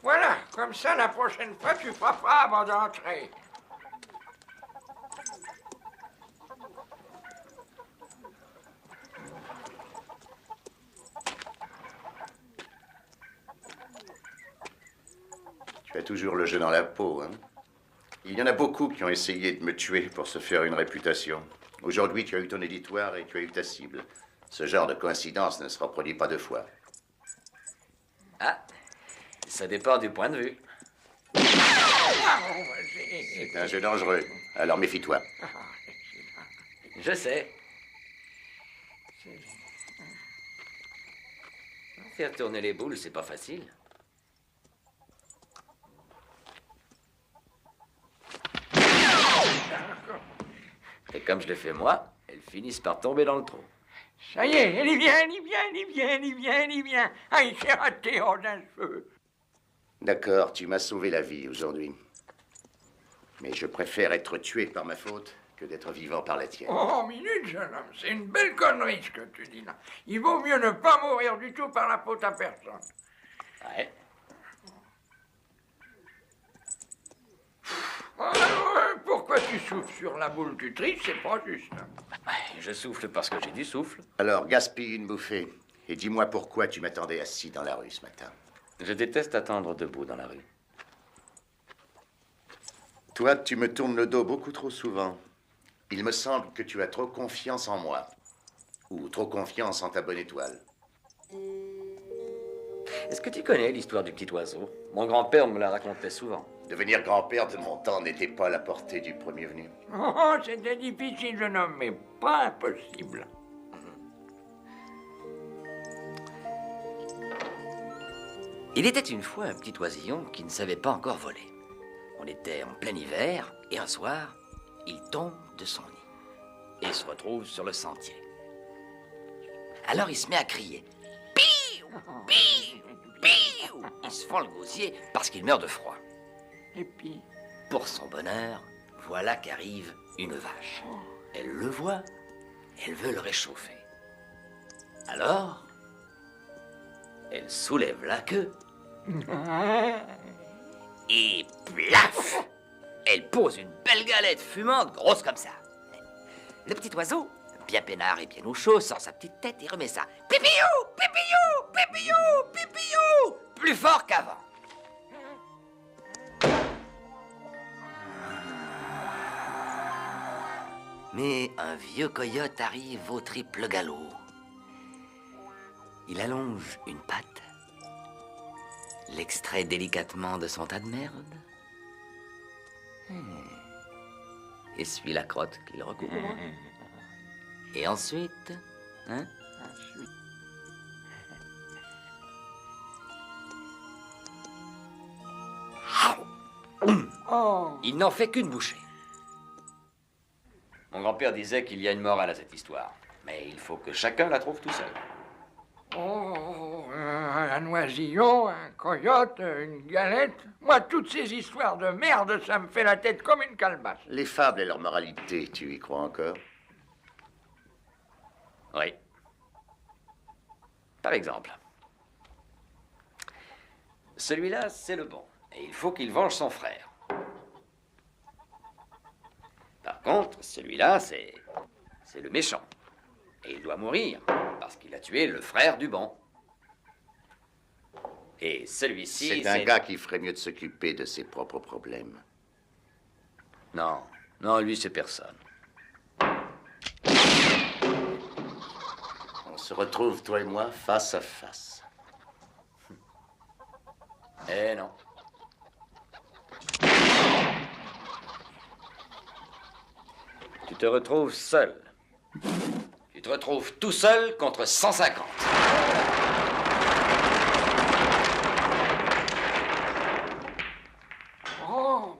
Voilà, comme ça, la prochaine fois, tu feras pas avant d'entrer. Tu as toujours le jeu dans la peau, hein? Il y en a beaucoup qui ont essayé de me tuer pour se faire une réputation. Aujourd'hui, tu as eu ton éditoire et tu as eu ta cible. Ce genre de coïncidence ne se reproduit pas deux fois. Ah, ça dépend du point de vue. C'est un jeu dangereux, alors méfie-toi. Je sais. Faire tourner les boules, c'est pas facile. Et comme je l'ai fait moi, elles finissent par tomber dans le trou. Ça y est, elle y vient, elle y vient, elle y vient, elle y vient, elle y vient. Ah, il s'est raté en un feu. D'accord, tu m'as sauvé la vie aujourd'hui. Mais je préfère être tué par ma faute que d'être vivant par la tienne. Oh, minute, jeune homme, c'est une belle connerie ce que tu dis là. Il vaut mieux ne pas mourir du tout par la faute à personne. Ouais. Pourquoi tu souffles sur la boule du tri? C'est pas juste. Je souffle parce que j'ai du souffle. Alors, gaspille une bouffée. Et dis-moi pourquoi tu m'attendais assis dans la rue ce matin. Je déteste attendre debout dans la rue. Toi, tu me tournes le dos beaucoup trop souvent. Il me semble que tu as trop confiance en moi. Ou trop confiance en ta bonne étoile. Est-ce que tu connais l'histoire du petit oiseau? Mon grand-père me la racontait souvent. Devenir grand-père de mon temps n'était pas à la portée du premier venu. Oh, c'était difficile, jeune homme, mais pas impossible. Il était une fois un petit oisillon qui ne savait pas encore voler. On était en plein hiver, et un soir, il tombe de son nid et se retrouve sur le sentier. Alors il se met à crier. Piou, piou, piou. Il se fend le gosier parce qu'il meurt de froid. Et puis, pour son bonheur, voilà qu'arrive une vache. Elle le voit, elle veut le réchauffer. Alors, elle soulève la queue et plaf! Elle pose une belle galette fumante, grosse comme ça. Le petit oiseau, bien peinard et bien au chaud, sort sa petite tête et remet ça. Pipiou, pipiou, pipiou, pipiou, plus fort qu'avant. Mais un vieux coyote arrive au triple galop. Il allonge une patte, l'extrait délicatement de son tas de merde, essuie la crotte qu'il recouvre, et ensuite, il n'en fait qu'une bouchée. Mon grand-père disait qu'il y a une morale à cette histoire, mais il faut que chacun la trouve tout seul. oh, un oisillon, un coyote, une galette. Moi, toutes ces histoires de merde, ça me fait la tête comme une calebasse. Les fables et leur moralité, tu y crois encore? Oui. Par exemple, celui-là, c'est le bon, et il faut qu'il venge son frère. Par contre, celui-là, c'est le méchant. Et il doit mourir, parce qu'il a tué le frère du bon. Et celui-ci, c'est un gars qui ferait mieux de s'occuper de ses propres problèmes. Non, non, lui, c'est personne. On se retrouve, toi et moi, face à face. Eh non. Tu te retrouves seul. Tu te retrouves tout seul contre 150. Oh,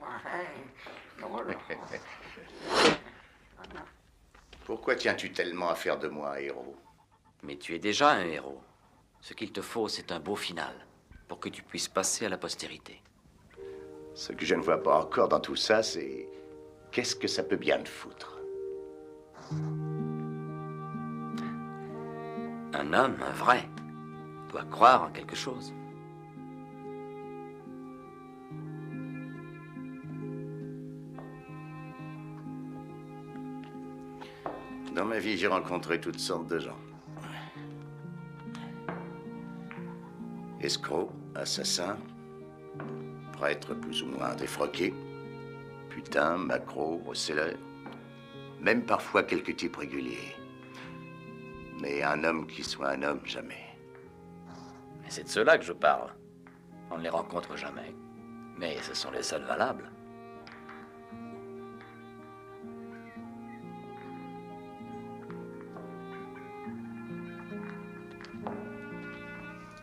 Pourquoi tiens-tu tellement à faire de moi un héros? Mais tu es déjà un héros. Ce qu'il te faut, c'est un beau final, pour que tu puisses passer à la postérité. Ce que je ne vois pas encore dans tout ça, c'est... Qu'est-ce que ça peut bien te foutre? Un homme, un vrai, doit croire en quelque chose. Dans ma vie, j'ai rencontré toutes sortes de gens. Escrocs, assassins, prêtres plus ou moins défroqués, putains, macros, recéleurs, même parfois quelques types réguliers. Mais un homme qui soit un homme, jamais. Mais c'est de ceux-là que je parle. On ne les rencontre jamais. Mais ce sont les seuls valables.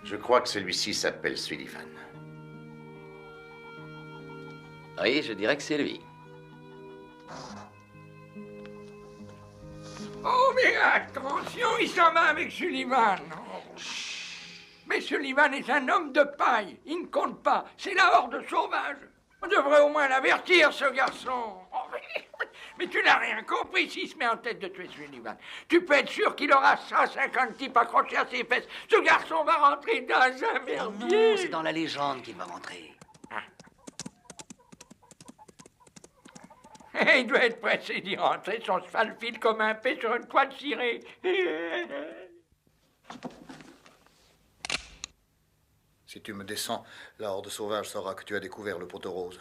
Je crois que celui-ci s'appelle Sullivan. Oui, je dirais que c'est lui. Oh, mais attention, il s'en va avec Sullivan. Oh. Mais Sullivan est un homme de paille. Il ne compte pas. C'est la horde sauvage. On devrait au moins l'avertir, ce garçon. Oh, mais tu n'as rien compris s'il se met en tête de tuer Sullivan. Tu peux être sûr qu'il aura 150 types accrochés à ses fesses. Ce garçon va rentrer dans un merdier. Non, c'est dans la légende qu'il va rentrer. Il doit être pressé d'y rentrer. Son cheval file comme un paix sur une toile cirée. Si tu me descends, la horde sauvage saura que tu as découvert le poteau rose.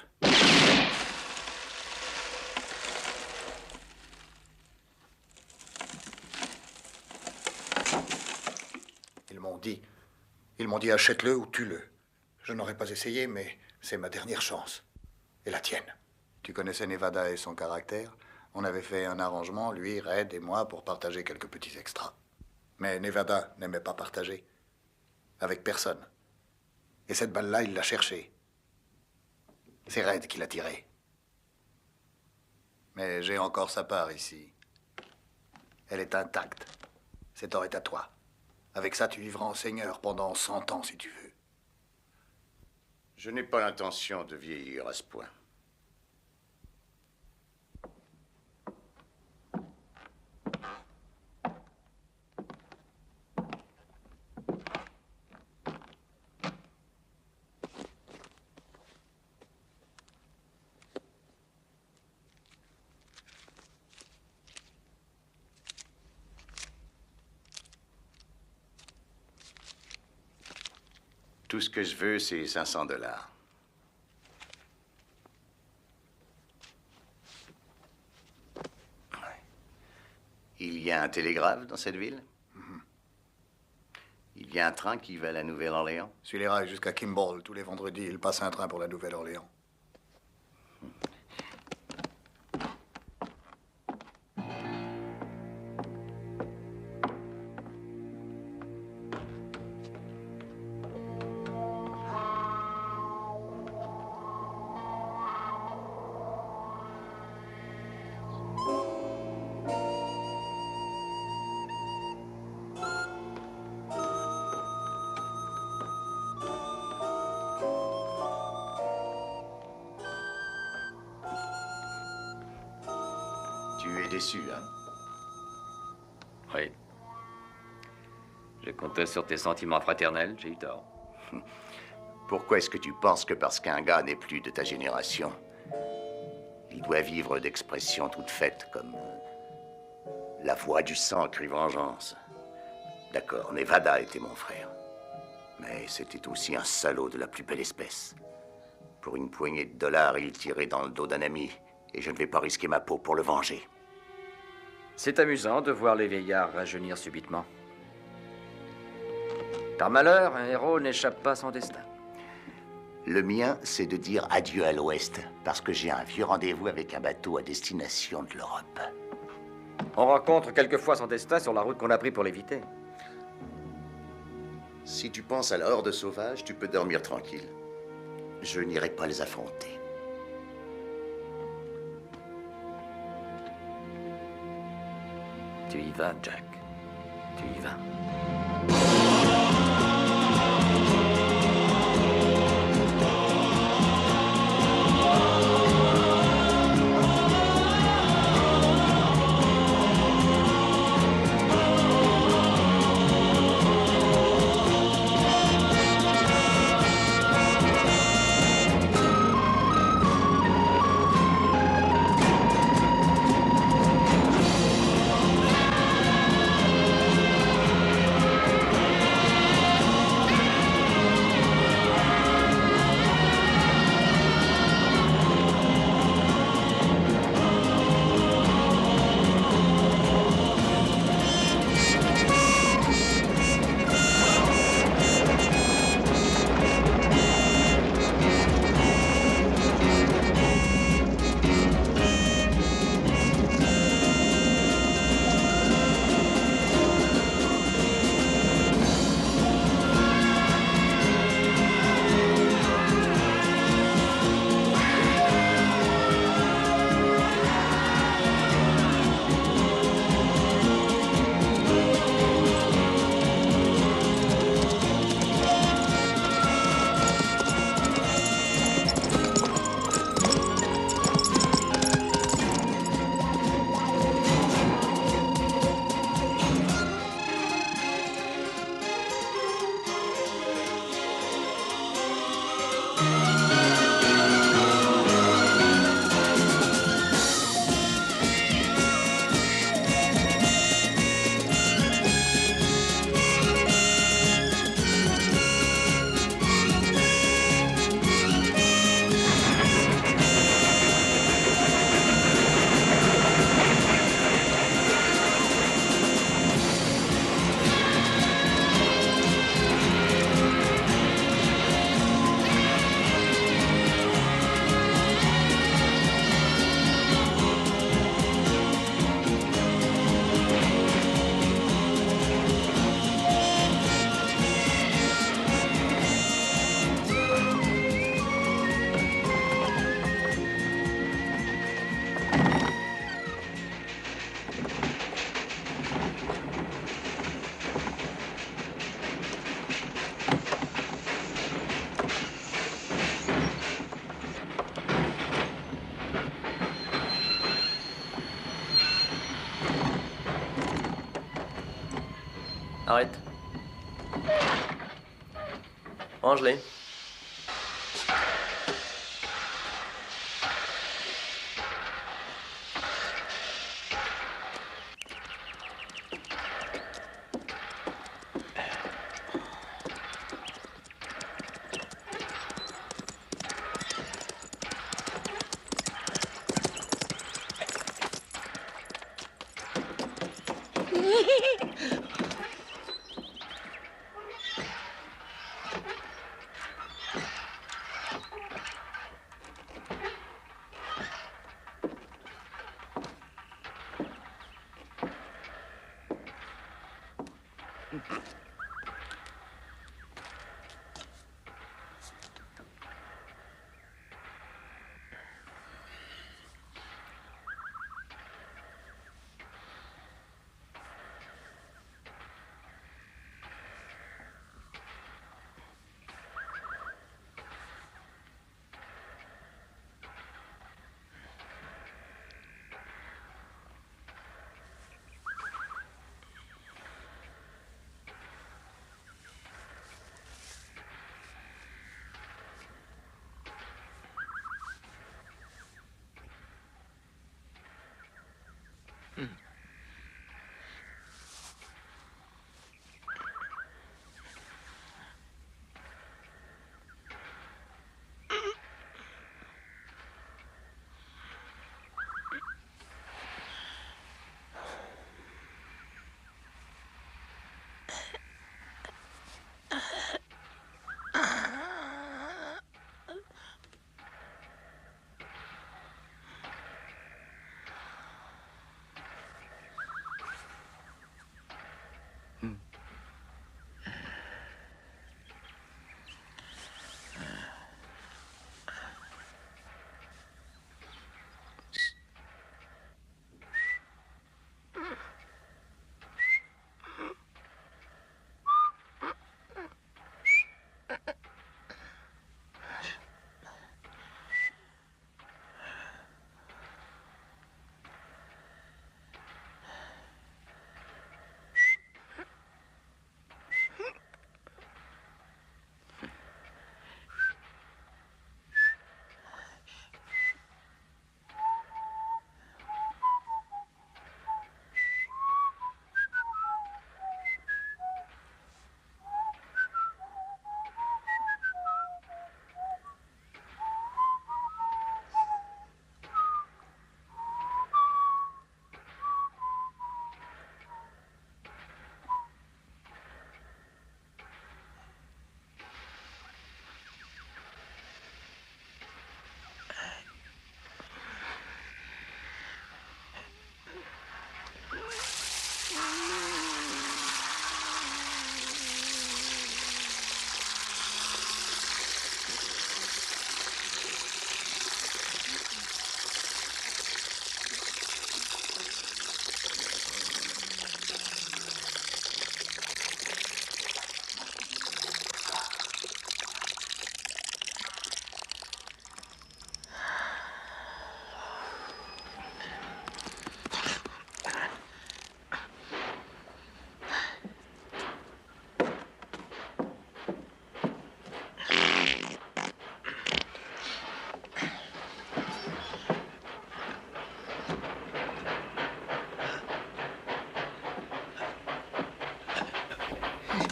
Ils m'ont dit achète-le ou tue-le. Je n'aurais pas essayé, mais c'est ma dernière chance. Et la tienne. Tu connaissais Nevada et son caractère. On avait fait un arrangement, lui, Red et moi, pour partager quelques petits extras. Mais Nevada n'aimait pas partager. Avec personne. Et cette balle-là, il l'a cherchée. C'est Red qui l'a tirée. Mais j'ai encore sa part ici. Elle est intacte. Cet or est à toi. Avec ça, tu vivras en seigneur pendant 100 ans, si tu veux. Je n'ai pas l'intention de vieillir à ce point. Tout ce que je veux, c'est 500 $. Il y a un télégraphe dans cette ville? Il y a un train qui va à la Nouvelle-Orléans? Suis les rails jusqu'à Kimball. Tous les vendredis, il passe un train pour la Nouvelle-Orléans. Tu es déçu, hein? Oui. Je comptais sur tes sentiments fraternels, j'ai eu tort. Pourquoi est-ce que tu penses que parce qu'un gars n'est plus de ta génération, il doit vivre d'expressions toutes faites comme la voix du sang crie vengeance? D'accord, Nevada était mon frère. Mais c'était aussi un salaud de la plus belle espèce. Pour une poignée de $, il tirait dans le dos d'un ami, et je ne vais pas risquer ma peau pour le venger. C'est amusant de voir les vieillards rajeunir subitement. Par malheur, un héros n'échappe pas à son destin. Le mien, c'est de dire adieu à l'Ouest, parce que j'ai un vieux rendez-vous avec un bateau à destination de l'Europe. On rencontre quelquefois son destin sur la route qu'on a pris pour l'éviter. Si tu penses à la horde sauvage, tu peux dormir tranquille. Je n'irai pas les affronter. Tu y vas, Jack. Tu y vas. Arrête. Range-les.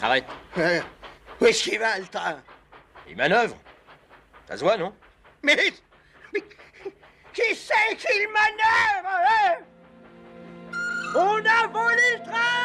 Arrête. Où est-ce qu'il va, le train? Il manœuvre. Ça se voit, non? Mais qui c'est qui manœuvre, hein? On a volé le train!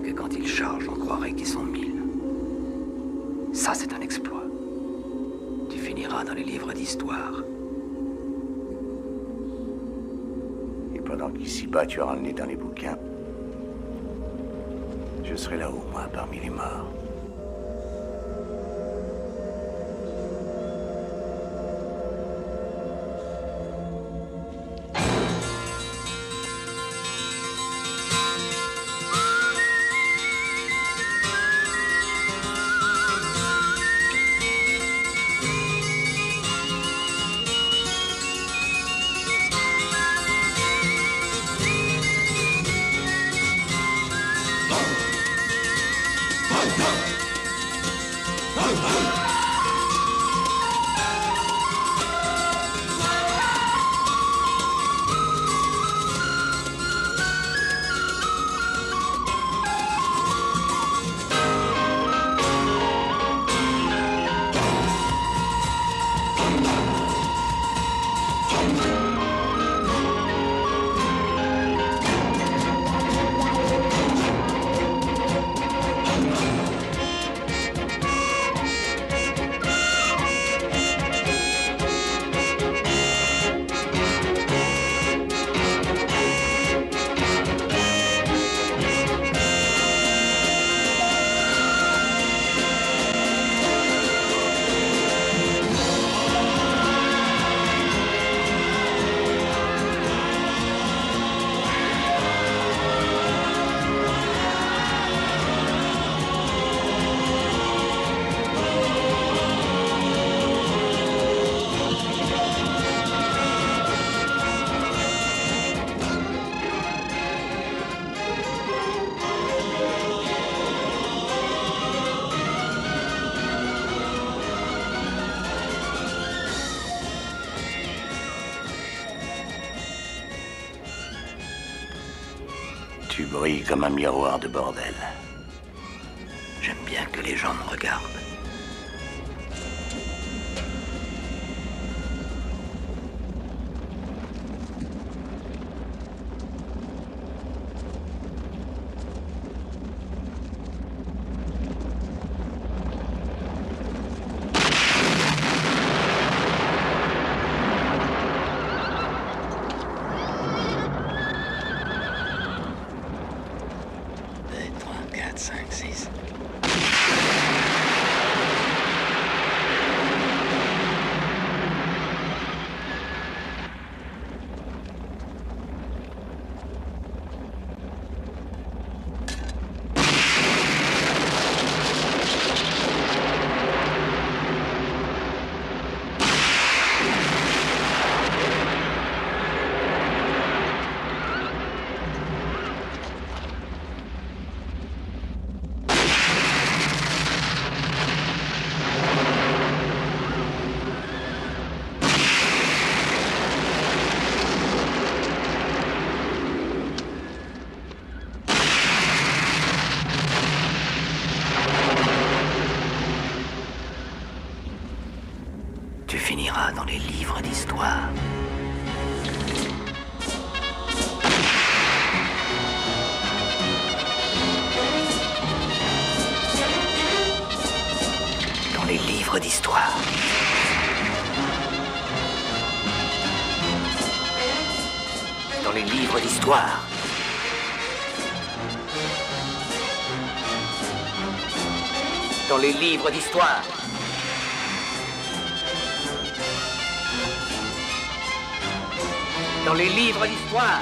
que quand ils chargent, on croirait qu'ils sont 1000. Ça, c'est un exploit. Tu finiras dans les livres d'histoire. Et pendant qu'ici-bas, tu auras le nez dans les bouquins, je serai là-haut, moi, parmi les morts. Tu brilles comme un miroir de bordel. J'aime bien que les gens me regardent. Tu finiras dans les livres d'histoire. Dans les livres d'histoire. Dans les livres d'histoire. Dans les livres d'histoire. Dans les livres d'histoire.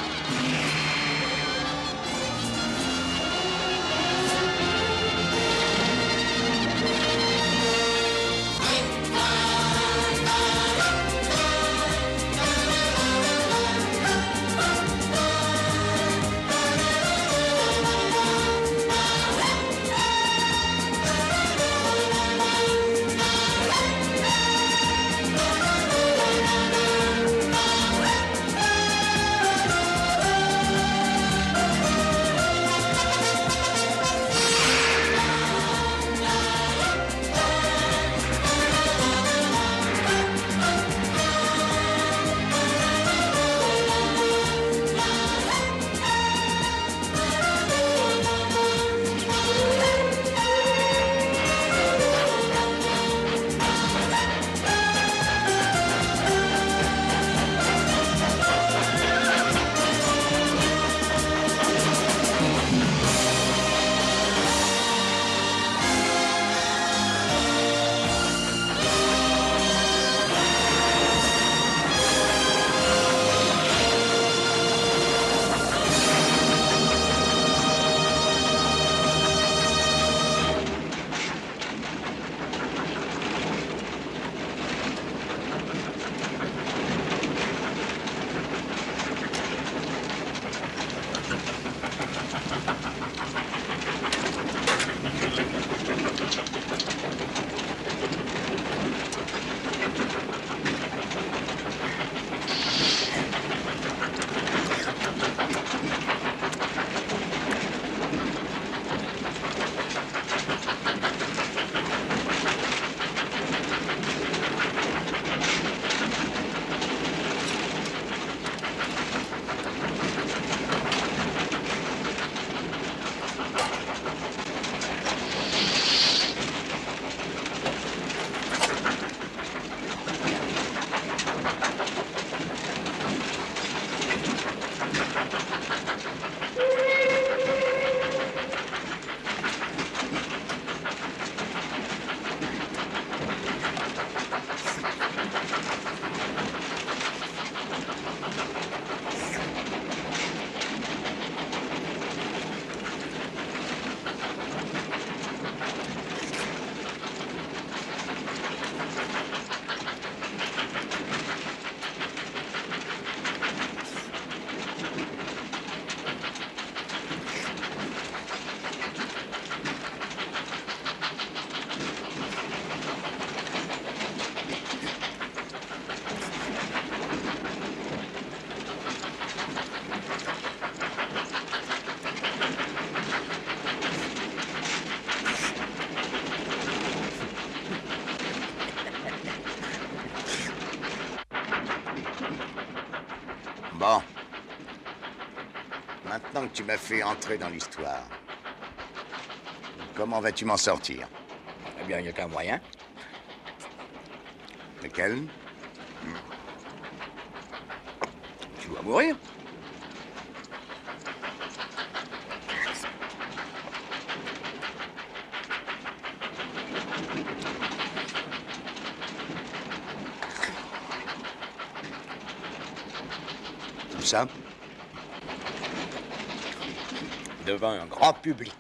Bon. Maintenant que tu m'as fait entrer dans l'histoire, comment vas-tu m'en sortir? Eh bien, il n'y a qu'un moyen. Lequel? Tu dois mourir. Tout ça? Devant un grand public.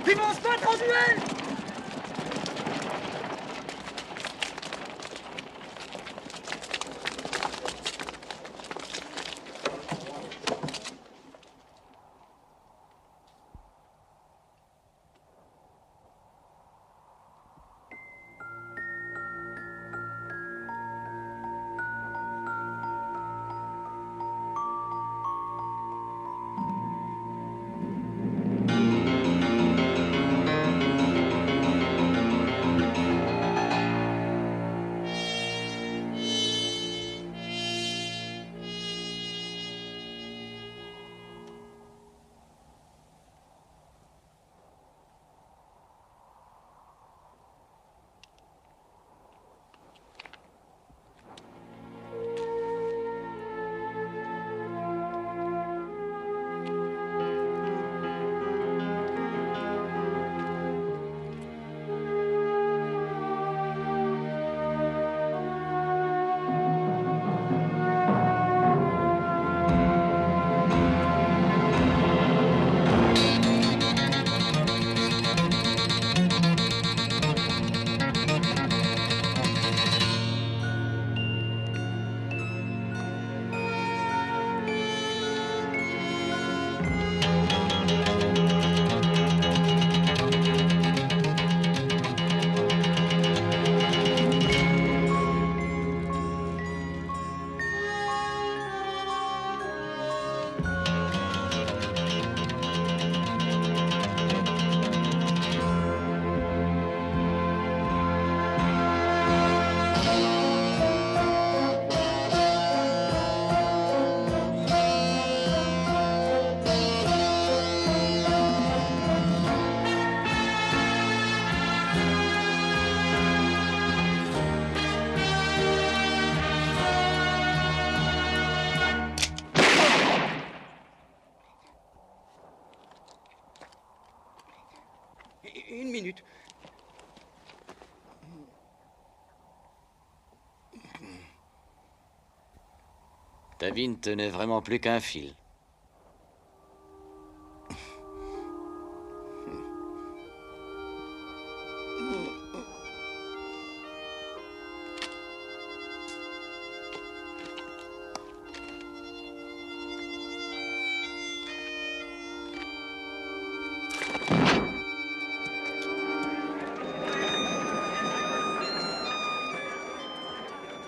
Ils vont se battre en duel! Une minute. Ta vie ne tenait vraiment plus qu'un fil.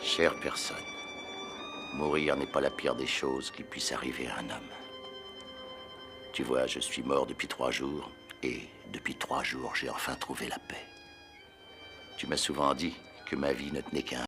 Chère personne, mourir n'est pas la pire des choses qui puisse arriver à un homme. Tu vois, je suis mort depuis 3 jours, et depuis 3 jours, j'ai enfin trouvé la paix. Tu m'as souvent dit que ma vie ne tenait qu'à un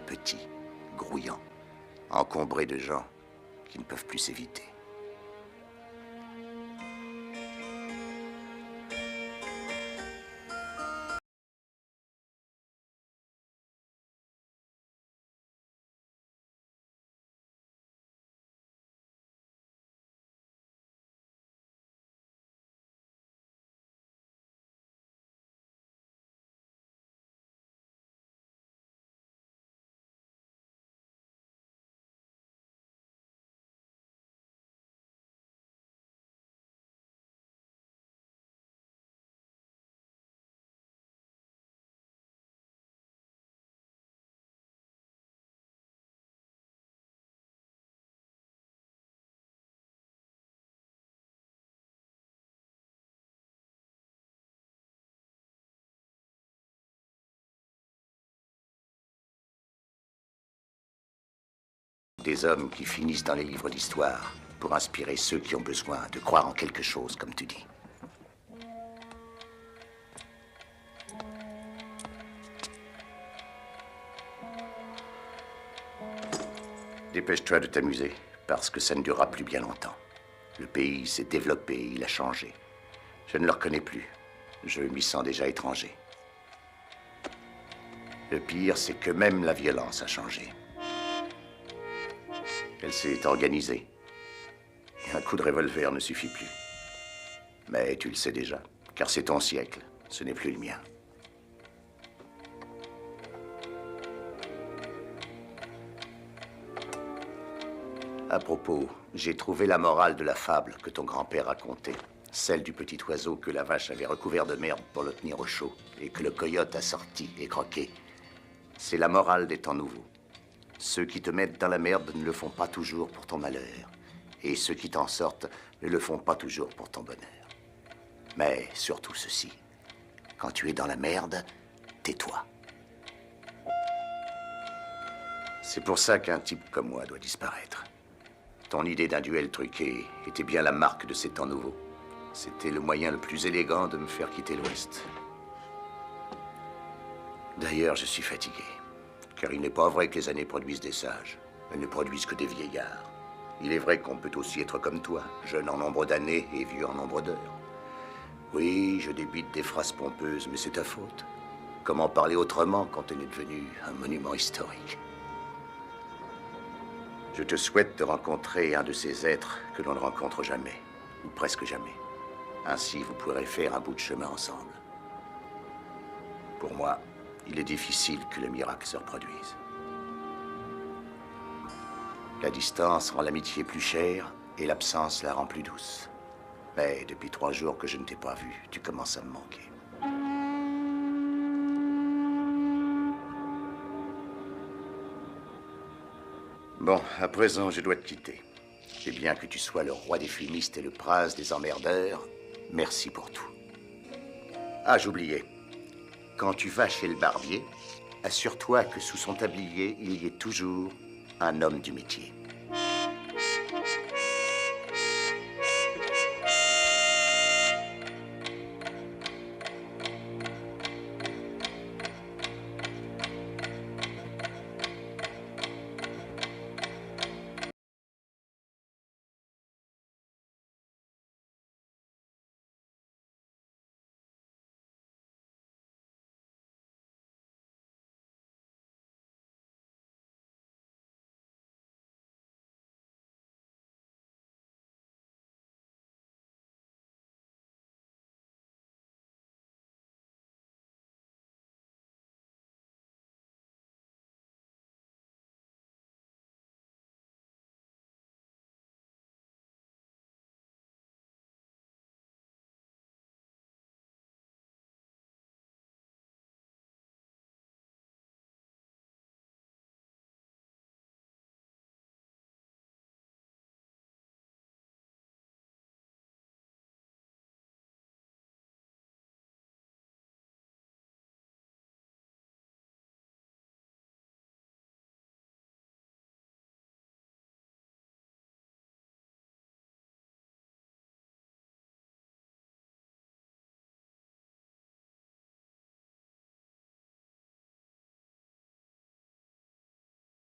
petit, grouillant, encombré de gens qui ne peuvent plus s'éviter. Des hommes qui finissent dans les livres d'histoire pour inspirer ceux qui ont besoin de croire en quelque chose, comme tu dis. Dépêche-toi de t'amuser, parce que ça ne durera plus bien longtemps. Le pays s'est développé, il a changé. Je ne le reconnais plus. Je m'y sens déjà étranger. Le pire, c'est que même la violence a changé. Elle s'est organisée. Et un coup de revolver ne suffit plus. Mais tu le sais déjà, car c'est ton siècle, ce n'est plus le mien. À propos, j'ai trouvé la morale de la fable que ton grand-père racontait. Celle du petit oiseau que la vache avait recouvert de merde pour le tenir au chaud et que le coyote a sorti et croqué. C'est la morale des temps nouveaux. Ceux qui te mettent dans la merde ne le font pas toujours pour ton malheur. Et ceux qui t'en sortent ne le font pas toujours pour ton bonheur. Mais surtout ceci. Quand tu es dans la merde, tais-toi. C'est pour ça qu'un type comme moi doit disparaître. Ton idée d'un duel truqué était bien la marque de ces temps nouveaux. C'était le moyen le plus élégant de me faire quitter l'Ouest. D'ailleurs, je suis fatigué. Car il n'est pas vrai que les années produisent des sages. Elles ne produisent que des vieillards. Il est vrai qu'on peut aussi être comme toi, jeune en nombre d'années et vieux en nombre d'heures. Oui, je débite des phrases pompeuses, mais c'est ta faute. Comment parler autrement quand on est devenu un monument historique? Je te souhaite de rencontrer un de ces êtres que l'on ne rencontre jamais, ou presque jamais. Ainsi, vous pourrez faire un bout de chemin ensemble. Pour moi, il est difficile que le miracle se reproduise. La distance rend l'amitié plus chère et l'absence la rend plus douce. Mais depuis 3 jours que je ne t'ai pas vu, tu commences à me manquer. Bon, à présent, je dois te quitter. Et bien que tu sois le roi des fumistes et le prince des emmerdeurs, merci pour tout. Ah, j'oubliais. Quand tu vas chez le barbier, assure-toi que sous son tablier, il y ait toujours un homme du métier.